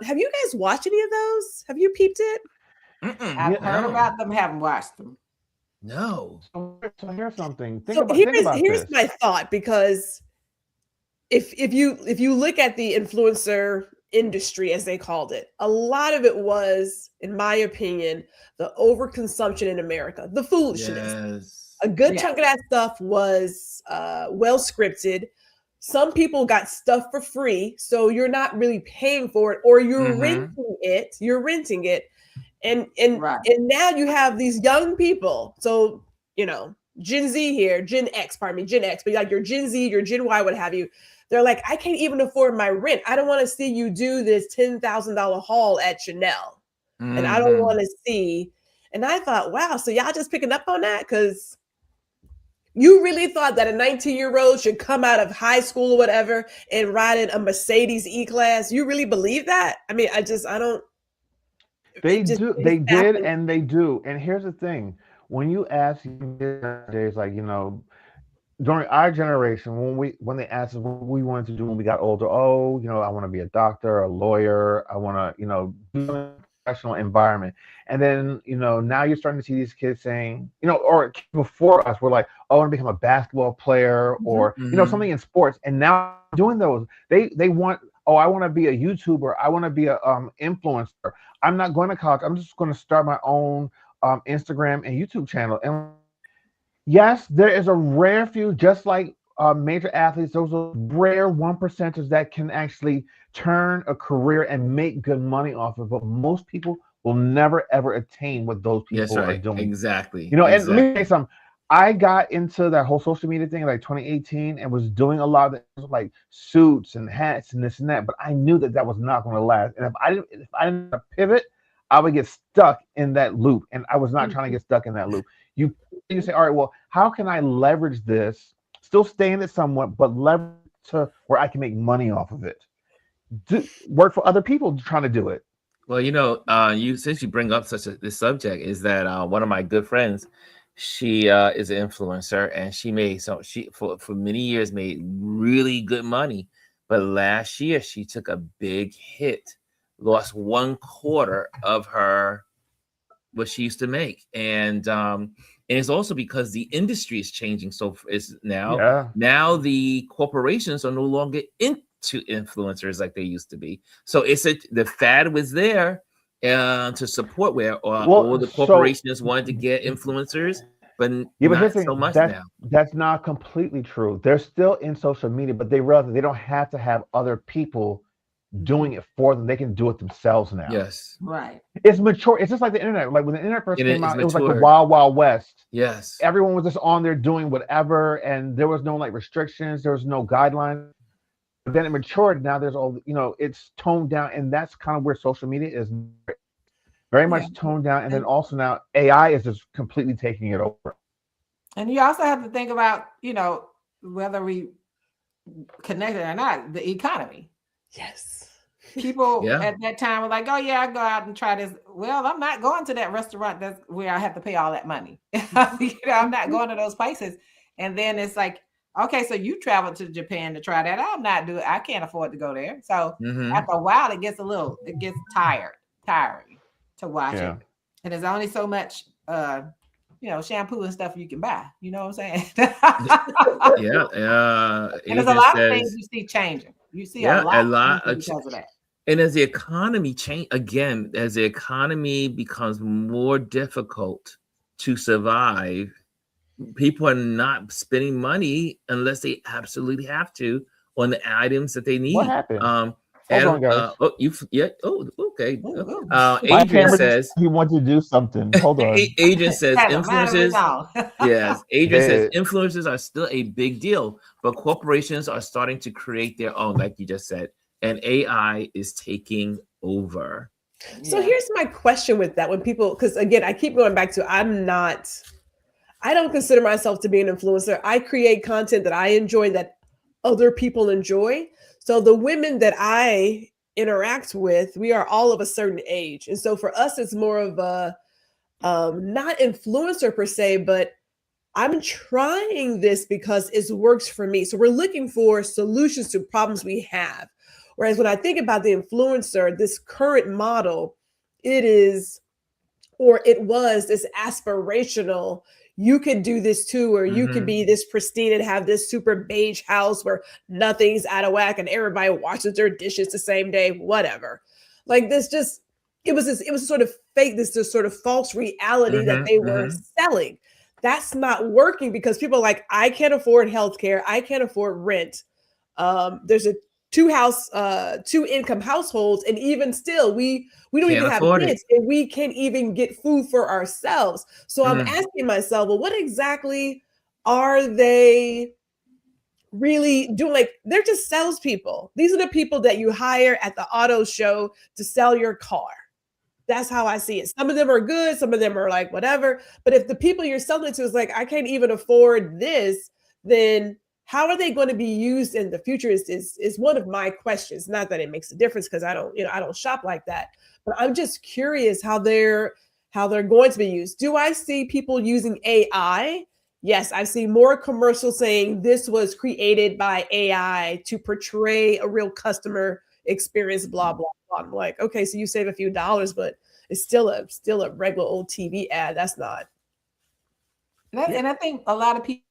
Have you guys watched any of those? Have you peeped it? I've heard about them, haven't watched them. No. So here's something. Here's my thought, because if you look at the influencer industry, as they called it, a lot of it was, in my opinion, the overconsumption in America, the foolishness. Yes. A good Yeah. chunk of that stuff was well scripted. Some people got stuff for free, so you're not really paying for it, or you're Mhm. renting it. You're renting it, and Right. and now you have these young people. So Gen Z here, Gen X, pardon me, Gen X, but like your Gen Z, your Gen Y, what have you. They're like, I can't even afford my rent. I don't want to see you do this $10,000 haul at Chanel, and I don't Mhm. want to see. And I thought, wow, so y'all just picking up on that because you really thought that a 19-year-old should come out of high school or whatever and ride in a Mercedes E-Class? You really believe that? I mean, I don't. They It just do. really They did, baffles. and they do. And here's the thing: when you ask young kids nowadays, like during our generation, when they asked us what we wanted to do when we got older, oh, I want to be a doctor, a lawyer, I want to, be in a professional environment. And then, now you're starting to see these kids saying, or before us, we're like, oh, I want to become a basketball player or, Mhm. something in sports. And now doing those, they want, oh, I want to be a YouTuber, I want to be a influencer. I'm not going to college. I'm just going to start my own Instagram and YouTube channel. And yes, there is a rare few, just like major athletes, those are rare one percenters that can actually turn a career and make good money off of it. But most people will never ever attain what those That's people are right. doing. Exactly. And let me say Exactly. something. I got into that whole social media thing in like 2018 and was doing a lot of the, like suits and hats and this and that. But I knew that was not going to last. And if I didn't pivot, I would get stuck in that loop. And I was not trying to get stuck in that loop. You say, all right, well, how can I leverage this, still stay in it somewhat, but leverage to where I can make money off of it? Work for other people trying to do it. Well, since you bring up this subject, is that one of my good friends, she is an influencer, and she for many years made really good money, but last year she took a big hit, lost 1/4 of her what she used to make, and it's also because the industry is changing. So it's Yeah. now the corporations are no longer into influencers like they used to be. So the fad was there to support where all Well, the so corporations wanted to get influencers, but yeah, but here's not the so thing. much That's now. that's not completely true. They're still in social media, but they realize that they don't have to have other people doing it for them. They can do it themselves now. Yes, Right. It's mature. It's just like the internet. Like when the internet first and came it is out, it was like the matured. wild, wild west. Yes, Everyone was just on there doing whatever, and there was no like restrictions. There was no guidelines. But then it matured. Now there's all it's toned down, and that's kind of where social media is very Yeah. much toned down. And then And, also now AI is just completely taking it over. and you also have to think about, whether we connected or not, the economy. Yes. People yeah, at that time were like, oh yeah, I go out and try this. Well, I'm not going to that restaurant that's where I have to pay all that money. I'm not going to those places. And then it's like, okay, so you traveled to Japan to try that. I can't afford to go there. So hmm after a while, it gets tiring to watch Yeah. it. And there's only so much shampoo and stuff you can buy. You know what I'm saying? yeah. And there's a Adrian lot of things says, you see changing. You see a yeah, lot a lot changing of. because of that. And as the economy change again, as the economy becomes more difficult to survive, people are not spending money unless they absolutely have to on the items that they What need. happened? Hold Adam, on, guys. okay. Ooh. My Adrian camera says, he wanted to do something. Hold on. Adrian says Has a mind of its influencers. own. Yes, Adrian says Hey, influencers are still a big deal, but corporations are starting to create their own, like you just said, and AI is taking over. So Yeah. here's my question with that: when people, because again, I keep going back to, I don't consider myself to be an influencer. I create content that I enjoy, that other people enjoy. So the women that I interact with, we are all of a certain age. And so for us, it's more of a not influencer per se, but I'm trying this because it works for me. So we're looking for solutions to problems we have. Whereas when I think about the influencer, this current model, it is, or it was, this aspirational, you could do this too, or you could Mhm. be this pristine and have this super beige house where nothing's out of whack and everybody washes their dishes the same day, whatever. Like this just it was sort of fake, this sort of false reality that Mhm. they were Mhm. selling. That's not working because people are like, I can't afford healthcare, I can't afford rent. There's a two income households, and even still, we don't Can't even have afford it. kids, and we can't even get food for ourselves. So I'm Mm. asking myself, well, what exactly are they really doing? Like, they're just salespeople. These are the people that you hire at the auto show to sell your car. That's how I see it. Some of them are good, some of them are like whatever. But if the people you're selling it to is like, I can't even afford this, then how are they going to be used in the future is one of my questions. Not that it makes a difference because I don't shop like that. But I'm just curious how they're going to be used. Do I see people using AI? Yes, I've seen more commercials saying this was created by AI to portray a real customer experience, blah, blah, blah. I'm like, okay, so you save a few dollars, but it's still a regular old TV ad. That's not. And I think a lot of people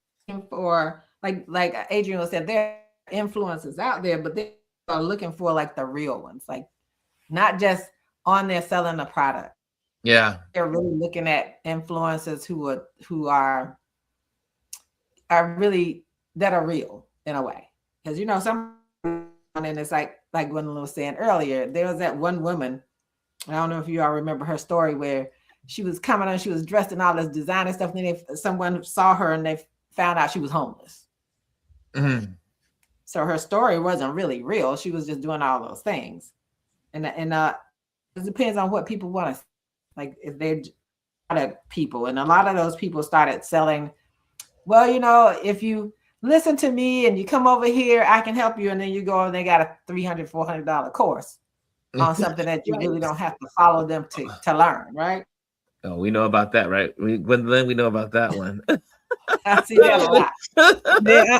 for like Adrian was said, there are influencers out there, but they are looking for like the real ones, like not just on there selling a product. Yeah. They're really looking at influencers who are really that are real in a way. Because some and it's like Gwendolyn was saying earlier, there was that one woman, I don't know if you all remember her story, where she was coming on, she was dressed in all this designer stuff, and then someone saw her and they found out she was homeless. Mhm. So her story wasn't really real. She was just doing all those things. And it depends on what people want to, like, if they're product people. And a lot of those people started selling, well, if you listen to me and you come over here, I can help you. And then you go and they got a $300, $400 course on something that you Right. really don't have to follow them to learn, right? Oh, we know about that, right? Gwendolyn, we know about that one. I see that a lot. Yeah,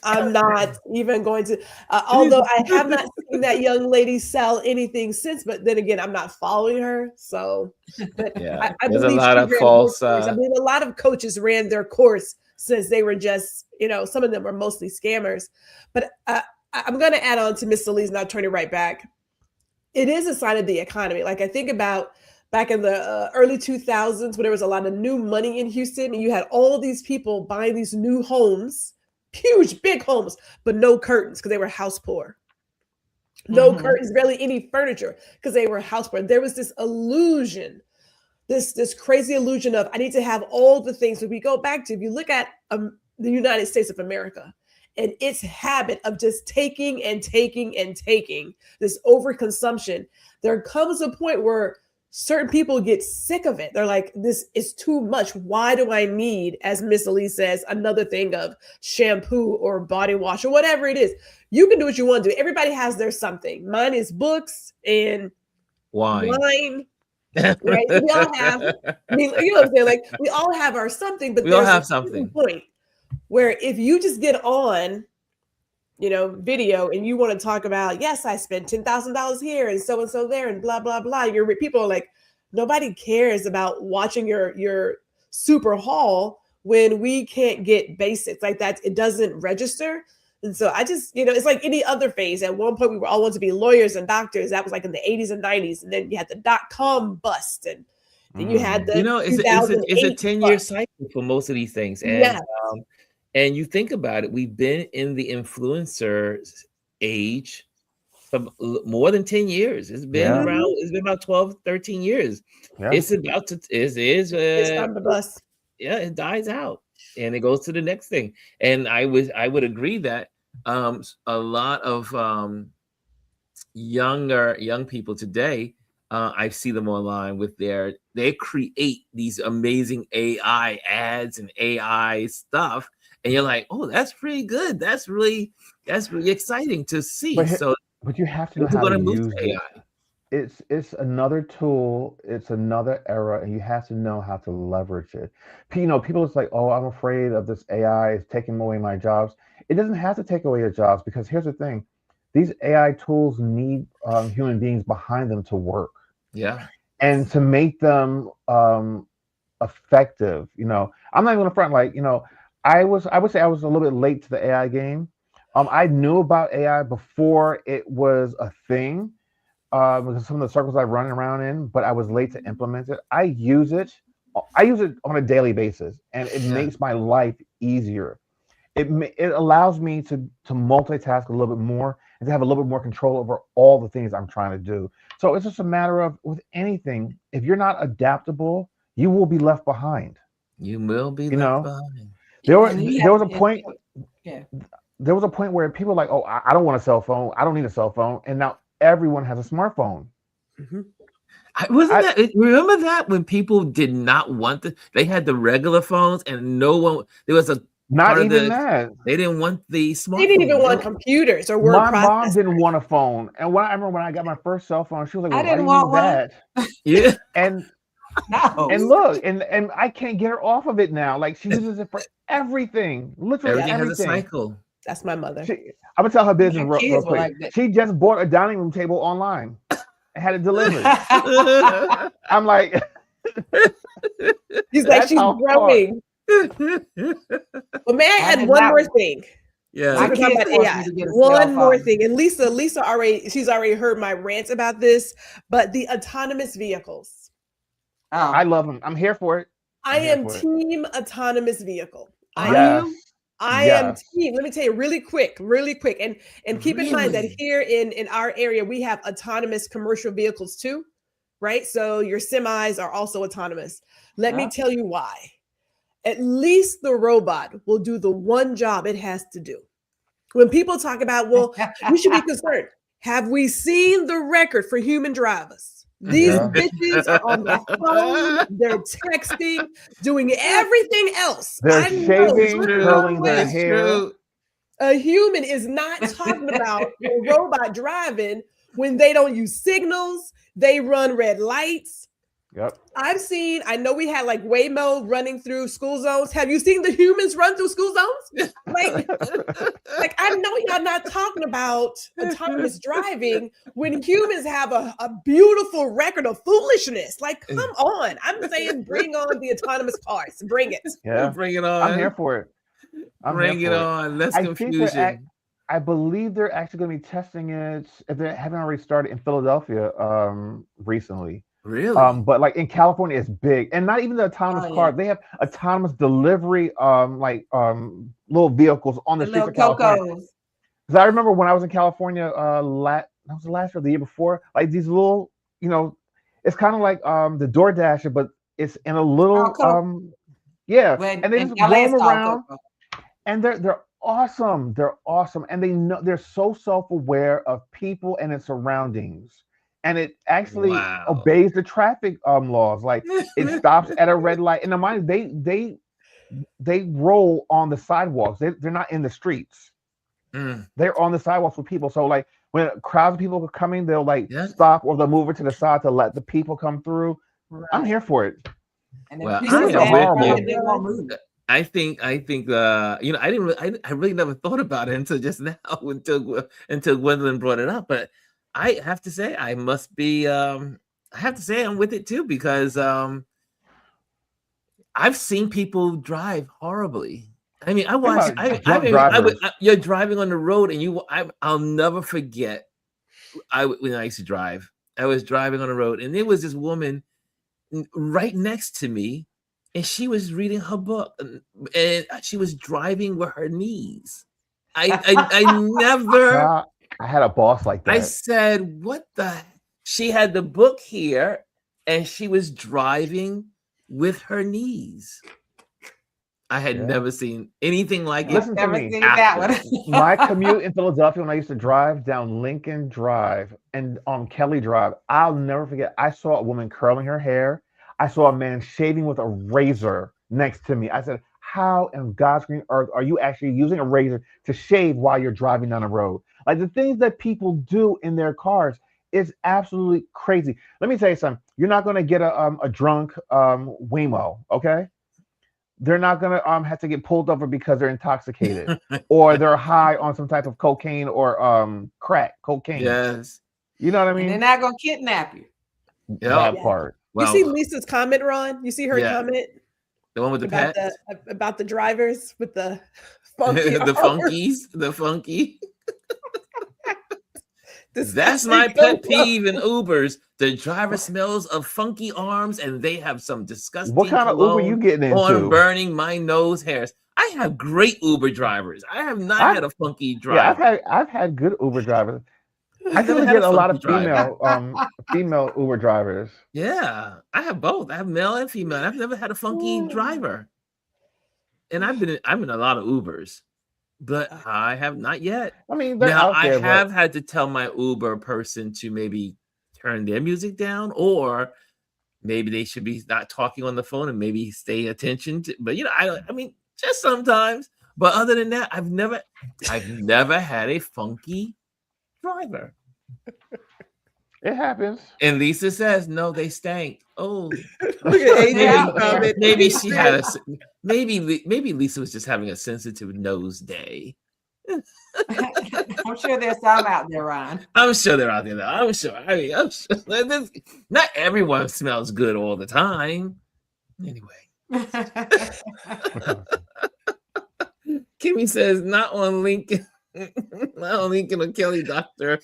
I'm not even going to. Although I have not seen that young lady sell anything since, but then again, I'm not following her. So, but Yeah, I there's a believe lot she of ran her false. course. I believe a lot of coaches ran their course since they were just, some of them were mostly scammers. But I'm going to add on to Miss Lee's, and I'll turn it right back. It is a sign of the economy. Like I think about back in the early 2000s when there was a lot of new money in Houston and you had all these people buying these new homes, huge, big homes, but no curtains because they were house poor. No curtains, barely any furniture because they were house poor. There was this illusion, this crazy illusion of I need to have all the things. So we go back to, if you look at the United States of America and its habit of just taking and taking and taking, this overconsumption, there comes a point where certain people get sick of it. They're like, this is too much. Why do I need, as Miss Elise says, another thing of shampoo or body wash or whatever it is? You can do what you want to do. Everybody has their something. Mine is books and wine. Right? We all have, I mean, you know what I'm saying? Like, we all have our something, but We all there's have a something. point where if you just get on, video and you want to talk about, yes, I spent $10,000 here and so there and blah, blah, blah. People are like, nobody cares about watching your super haul when we can't get basics like that. It doesn't register. And so I just, it's like any other phase. At one point, we were all wanting to be lawyers and doctors. That was like in the 80s and 90s. And then you had the .com bust. And then you had the it's a 10-year cycle for most of these things. And yes. And you think about it, we've been in the influencer age for more than 10 years. It's been around, it's been about 12, 13 years. Yeah. It's about to, it's time to bust. Yeah, it dies out and it goes to the next thing. And I would agree that a lot of young people today, I see them online with they create these amazing AI ads and AI stuff. And you're like, oh, that's pretty good. That's really exciting to see. But you have to know how to use it. AI. It's another tool. It's another era, and you have to know how to leverage it. People is like, oh, I'm afraid of this AI. It's taking away my jobs. It doesn't have to take away your jobs because here's the thing: these AI tools need human beings behind them to work. Yeah. And to make them effective. You know, I'm not even gonna front, like, you know, I would say I was a little bit late to the AI game. I knew about AI before it was a thing, because some of the circles I run around in, but I was late to implement it. I use it on a daily basis, and it Yeah. makes my life easier. It allows me to multitask a little bit more and to have a little bit more control over all the things I'm trying to do. So it's just a matter of, with anything, if you're not adaptable, you will be left behind. You will be You left know, behind. And you there have was a point yeah. there was a point where people were like, oh, I don't want a cell phone. I don't need a cell phone. And now everyone has a smartphone. Mhm. Remember that when people did not want they had the regular phones and no one, there was a Not part of even that. they didn't want the smartphone. They didn't even want computers or word My mom processors. didn't want a phone. And I remember when I got my first cell phone, she was like, I well, why do didn't you need want that? Yeah. No. And look, and I can't get her off of it now. Like, she uses it for everything, literally Everything has a everything. cycle. That's my mother. I'm gonna tell her business My real kids were quick. like that. She just bought a dining room table online and had it delivered. I'm like, He's like, that's she's how far. growing. But may I add did one not- more thing? Yeah. So we're talking kids about forced AI. me to get a cell One more phone. thing, and Lisa she's already heard my rants about this, but the autonomous vehicles. I Oh, love them. I'm here for it. I here am for it. team autonomous vehicle. I Yes. am Yes. team. Let me tell you really quick, and keep in mind that Really? here in our area we have autonomous commercial vehicles too, right? So your semis are also autonomous. Let me Yeah. tell you why. At least the robot will do the one job it has to do. When people talk about, well, we should be concerned. Have we seen the record for human drivers? These Yeah. bitches are on their phone, they're texting, doing everything else. They're I know shaving, good curling and their well, hair. a human is not talking about a robot driving when they don't use signals, they run red lights. Yep. I know we had like Waymo running through school zones. Have you seen the humans run through school zones? Like I know y'all not talking about autonomous driving when humans have a beautiful record of foolishness. Like, come on. I'm saying bring on the autonomous cars. Bring it. Yeah. Bring it on. I'm here for it. Bring it on. Less I think confusion. I believe they're actually going to be testing it, if they haven't already started, in Philadelphia recently. Really? But like in California, it's big, and not even the autonomous cars. yeah. They have autonomous delivery, little vehicles on the The streets little of California. Cocos. Because I remember when I was in California, that was the last year, or the year before. Like these little, it's kind of like the DoorDasher, but it's in a little, Coco. yeah, When and they in just LA it's roam called around, Coco. and they're awesome. They're awesome, and they're so self-aware of people and its surroundings. And it actually Wow. obeys the traffic laws. Like it stops at a red light. And the mind, they roll on the sidewalks. They're not in the streets. They're on the sidewalks with people. So like when crowds of people are coming, they'll stop, or they'll move it to the side to let the people come through. Right. I'm here for it. And Well, people I am bad with time, you. they won't move. I think I really never thought about it until just now, until Gwendolyn brought it up. But I have to say I must be I have to say I'm with it too, because I've seen people drive horribly. I mean, I watch. You're driving on the road, and I'll never forget. When I used to drive, I was driving on the road, and there was this woman right next to me, and she was reading her book, and she was driving with her knees. I never. I had a boss like that. I said, "What the?" She had the book here, and she was driving with her knees. I had never seen anything like it. Listen to me. That one. My commute in Philadelphia, when I used to drive down Lincoln Drive and on Kelly Drive, I'll never forget. I saw a woman curling her hair. I saw a man shaving with a razor next to me. I said, how in God's green earth are you actually using a razor to shave while you're driving down the road? Like the things that people do in their cars is absolutely crazy. Let me tell you something. You're not going to get a drunk Waymo, okay? They're not going to have to get pulled over because they're intoxicated or they're high on some type of cocaine or crack cocaine. Yes. You know what I mean? And they're not going to kidnap you. That part. You see Lisa's comment, Ron? You see her comment? The one with the about pets? about the drivers with the funky the funkies, the funky. That's disgusting my pet photo. peeve in Ubers. The driver smells of funky arms, and they have some disgusting What kind of Uber cologne you getting on into? burning my nose hairs. I have great Uber drivers. I have not had a funky driver. Yeah, I've had good Uber drivers. I never think had get a lot funky of driver. female Uber drivers. Yeah, I have both. I have male and female. I've never had a funky driver, and I'm in a lot of Ubers, but I have not yet. I mean, they're now out there, I have had to tell my Uber person to maybe turn their music down, or maybe they should be not talking on the phone and maybe stay attention to. But I mean, just sometimes. But other than that, I've never had a funky driver. It happens. And Lisa says, no, they stank. Oh, Look at Adrian's comment. maybe she had maybe Lisa was just having a sensitive nose day. I'm sure there's some out there, Ron. I'm sure they're out there. I'm sure. I mean, I'm sure. Not everyone smells good all the time. Anyway. Kimmy says, not on Lincoln. Not on Lincoln or Kelly, Dr.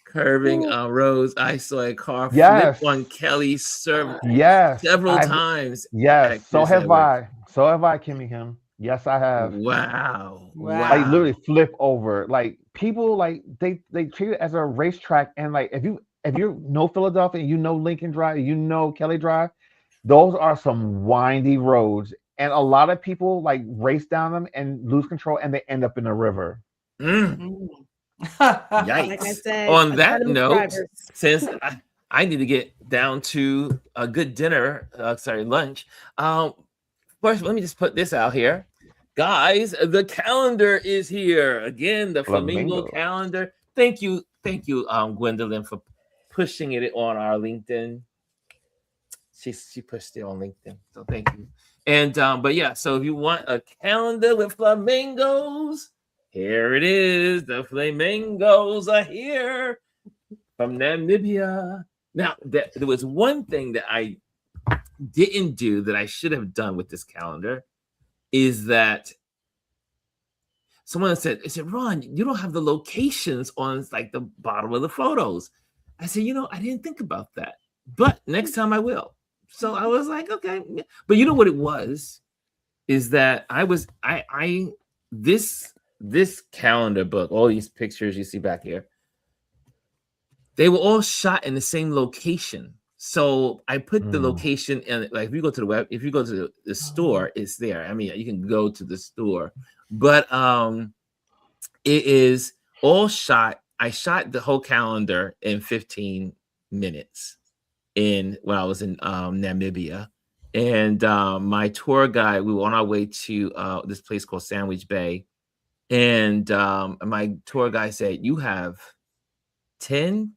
Curving Rose. I saw a car flip on Kelly several times. Yes, so have I. So have I, Kimmy Kim. Yes, I have. Wow. Like literally flip over. Like people, like they treat it as a racetrack. And like if you know Philadelphia, you know Lincoln Drive, you know Kelly Drive, those are some windy roads. And a lot of people like race down them and lose control, and they end up in the river. Yikes. Like I said, on that note, drivers. since I need to get down to a good dinner, lunch. First, let me just put this out here. Guys, the calendar is here. Again, the Flamingo calendar. Thank you, Gwendolyn, for pushing it on our LinkedIn. She pushed it on LinkedIn. So thank you. And but yeah, so if you want a calendar with flamingos, here it is. The flamingos are here from Namibia. Now, there was one thing that I didn't do that I should have done with this calendar, is that someone said, Ron, you don't have the locations on like the bottom of the photos. I said, I didn't think about that, but next time I will. So I was like, okay. But you know what it was? Is that this calendar book, all these pictures you see back here, they were all shot in the same location. So I put the location in, like if you go to the store, it's there. I mean, you can go to the store, but it is all shot. I shot the whole calendar in 15 minutes when I was in Namibia. And my tour guide, we were on our way to this place called Sandwich Bay. And my tour guide said, you have 10,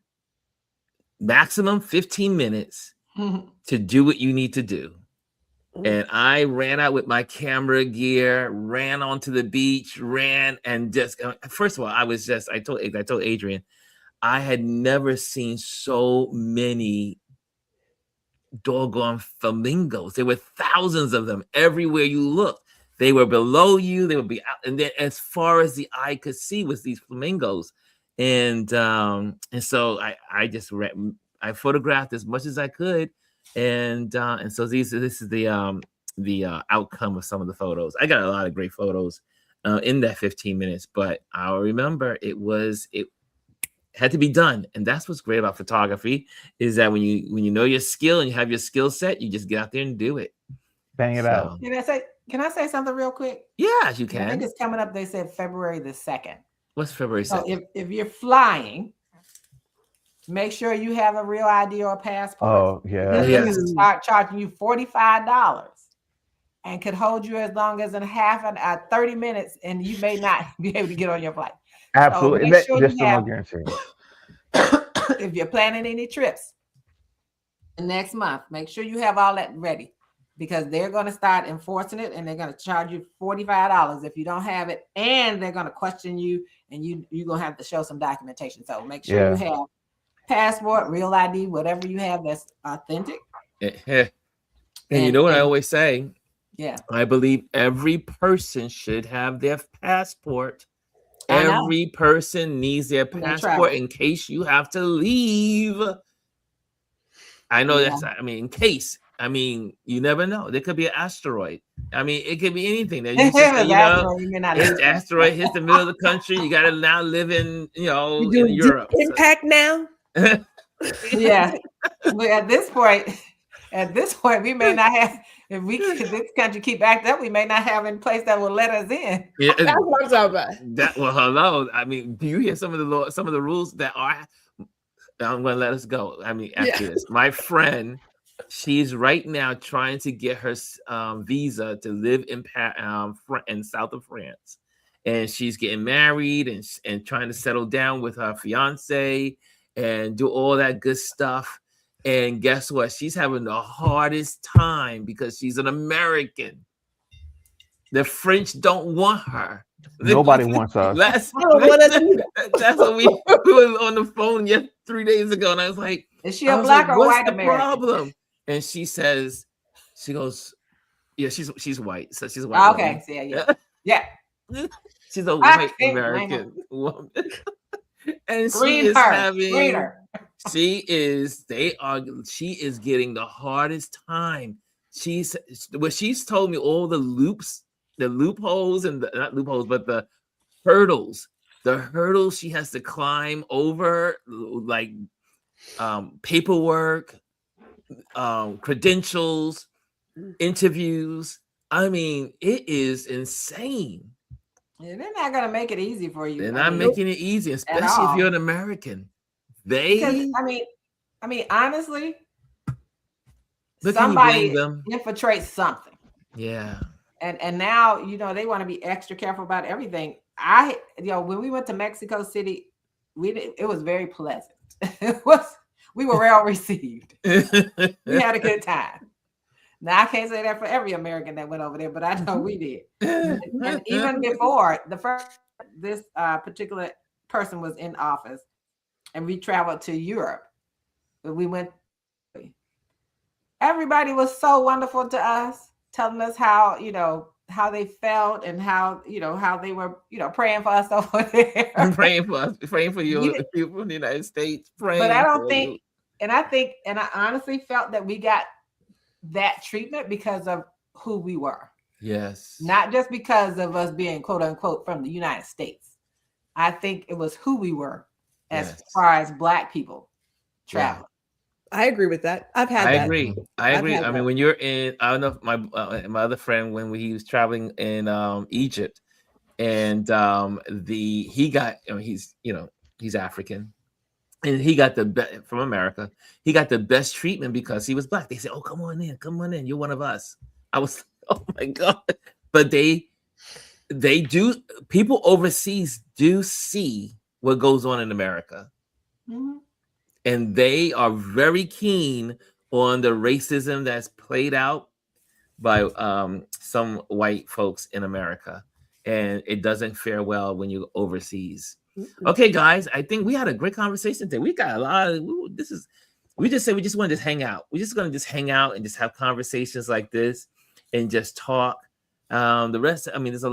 maximum 15 minutes to do what you need to do. And I ran out with my camera gear, ran onto the beach, and just, first of all, I told Adrian, I had never seen so many doggone flamingos. There were thousands of them everywhere you looked. They were below you, they would be out, and then as far as the eye could see was these flamingos. And so I photographed as much as I could, and so this is the outcome of some of the photos. I got a lot of great photos in that 15 minutes, but I'll remember it had to be done. And that's what's great about photography, is that when you know your skill and you have your skill set, you just get out there and do it. Bang it out. Can I say something real quick? Yeah, you can. I think it's coming up. They said February the 2nd. What's February 2nd? So if you're flying, make sure you have a real ID or a passport. Oh, yeah. This is start charging you $45 and could hold you as long as 30 minutes, and you may not be able to get on your flight. Absolutely. So there's still no guarantee. If you're planning any trips next month, make sure you have all that ready, because they're going to start enforcing it, and they're going to charge you $45 if you don't have it, and they're going to question you, and you're going to have to show some documentation. So make sure you have passport, real ID, whatever you have that's authentic, And you know what I always say? Yeah. I believe every person should have their passport. I know. Every person needs their When they passport travel. in case you have to leave. I know that's, I mean, in case. I mean, you never know. There could be an asteroid. I mean, it could be anything. That you just, you know, if the asteroid hits the middle of the country, you got to now live in, you know, You in do Europe. impact now. Yeah. But at this point, we may not have. If this country keep acting up, we may not have a place that will let us in. Yeah, That's what I'm talking about. that, well, hello. I mean, do you hear some of the rules that are? I'm going to let us go. I mean, after this, my friend, she's right now trying to get her visa to live in south of France, and she's getting married and trying to settle down with her fiance and do all that good stuff. And guess what? She's having the hardest time because she's an American. The French don't want her. Nobody wants us. That's what we were on the phone 3 days ago, and I was like, "Is she a black or white American? American?" Problem? And she goes, "Yeah, she's white. So she's a white." Okay, so yeah. She's a white American woman, and she is getting the hardest time. She's told me all the loopholes and not loopholes, but the hurdles she has to climb over, like paperwork, credentials, interviews. I mean, it is insane. Yeah, they're not gonna make it easy for you. They're not making it easy, especially if you're an American. Because, I mean, honestly, somebody infiltrates something. Yeah. And now, you know, they want to be extra careful about everything. When we went to Mexico City, it was very pleasant. We were well received. We had a good time. Now I can't say that for every American that went over there, but I know we did. And even before this particular person was in office, and we traveled to Europe, but we went. Everybody was so wonderful to us, telling us how they felt and how they were praying for us over there. praying for you, people in the United States. Praying, but I don't think, and I honestly felt that we got that treatment because of who we were. Yes. Not just because of us being quote unquote from the United States. I think it was who we were as far as Black people traveling. I agree with that. I agree. I mean, when you're in, I don't know if my other friend, when he was traveling in Egypt, and he's African, and he got from America. He got the best treatment because he was Black. They said, "Oh, come on in, you're one of us." I was, oh my God! But they do. People overseas do see what goes on in America. Mm-hmm. And they are very keen on the racism that's played out by some white folks in America. And it doesn't fare well when you're overseas. Mm-hmm. Okay, guys, I think we had a great conversation today. We got a lot of we just want to just hang out. We're just going to just hang out and just have conversations like this and just talk. The rest, I mean, there's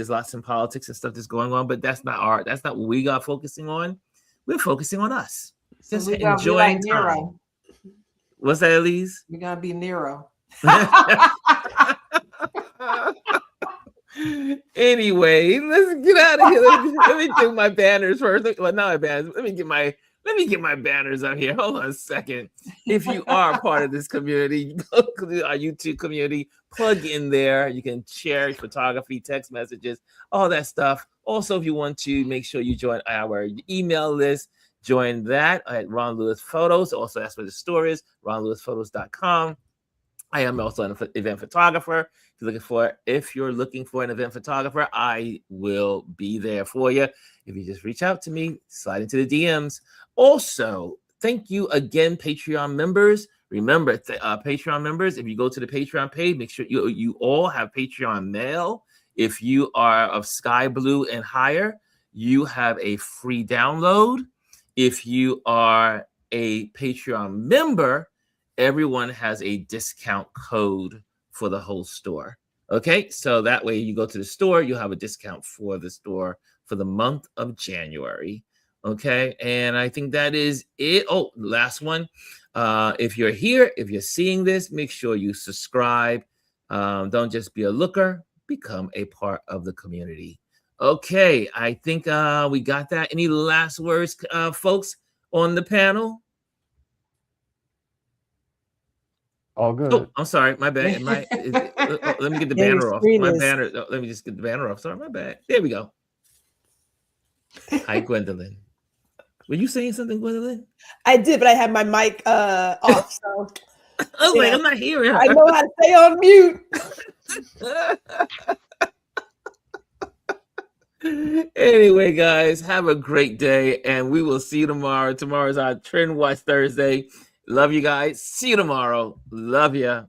lots of politics and stuff that's going on, but that's not what we got focusing on. We're focusing on us. Just enjoying time. What's that, Elise? We're gonna be Nero. Anyway, let's get out of here. Let me do my banners first. Well, not my banners. Let me get my banners up here. Hold on a second. If you are a part of this community, go to our YouTube community, plug in there. You can share photography, text messages, all that stuff. Also, if you want to make sure you join our email list, join that at Ron Lewis Photos. Also, that's where the store is, ronlewisphotos.com. I am also an event photographer. If you're looking for an event photographer, I will be there for you. If you just reach out to me, slide into the DMs. Also, thank you again, Patreon members. Remember, Patreon members, if you go to the Patreon page, make sure you all have Patreon mail. If you are of Sky Blue and higher, you have a free download. If you are a Patreon member everyone has a discount code for the whole store. Okay, so that way you go to the store, you have a discount for the store for the month of January. Okay, and I think that is it. Oh, last one. If you're here, if you're seeing this, make sure you subscribe. Don't just be a looker, become a part of the community. Okay, I think we got that. Any last words, folks on the panel? All good. Oh, I'm sorry, my bad. Let me get the Yeah, your banner off. screen My is- banner. Let me just get the banner off. Sorry, my bad. There we go. Hi, Gwendolyn. Were you saying something, Gwendolyn? I did, but I had my mic off, so I was like, Yeah. I'm not hearing her. I know how to stay on mute. Anyway, guys, have a great day, and we will see you tomorrow. Tomorrow's our Trend Watch Thursday. Love you guys. See you tomorrow. Love ya.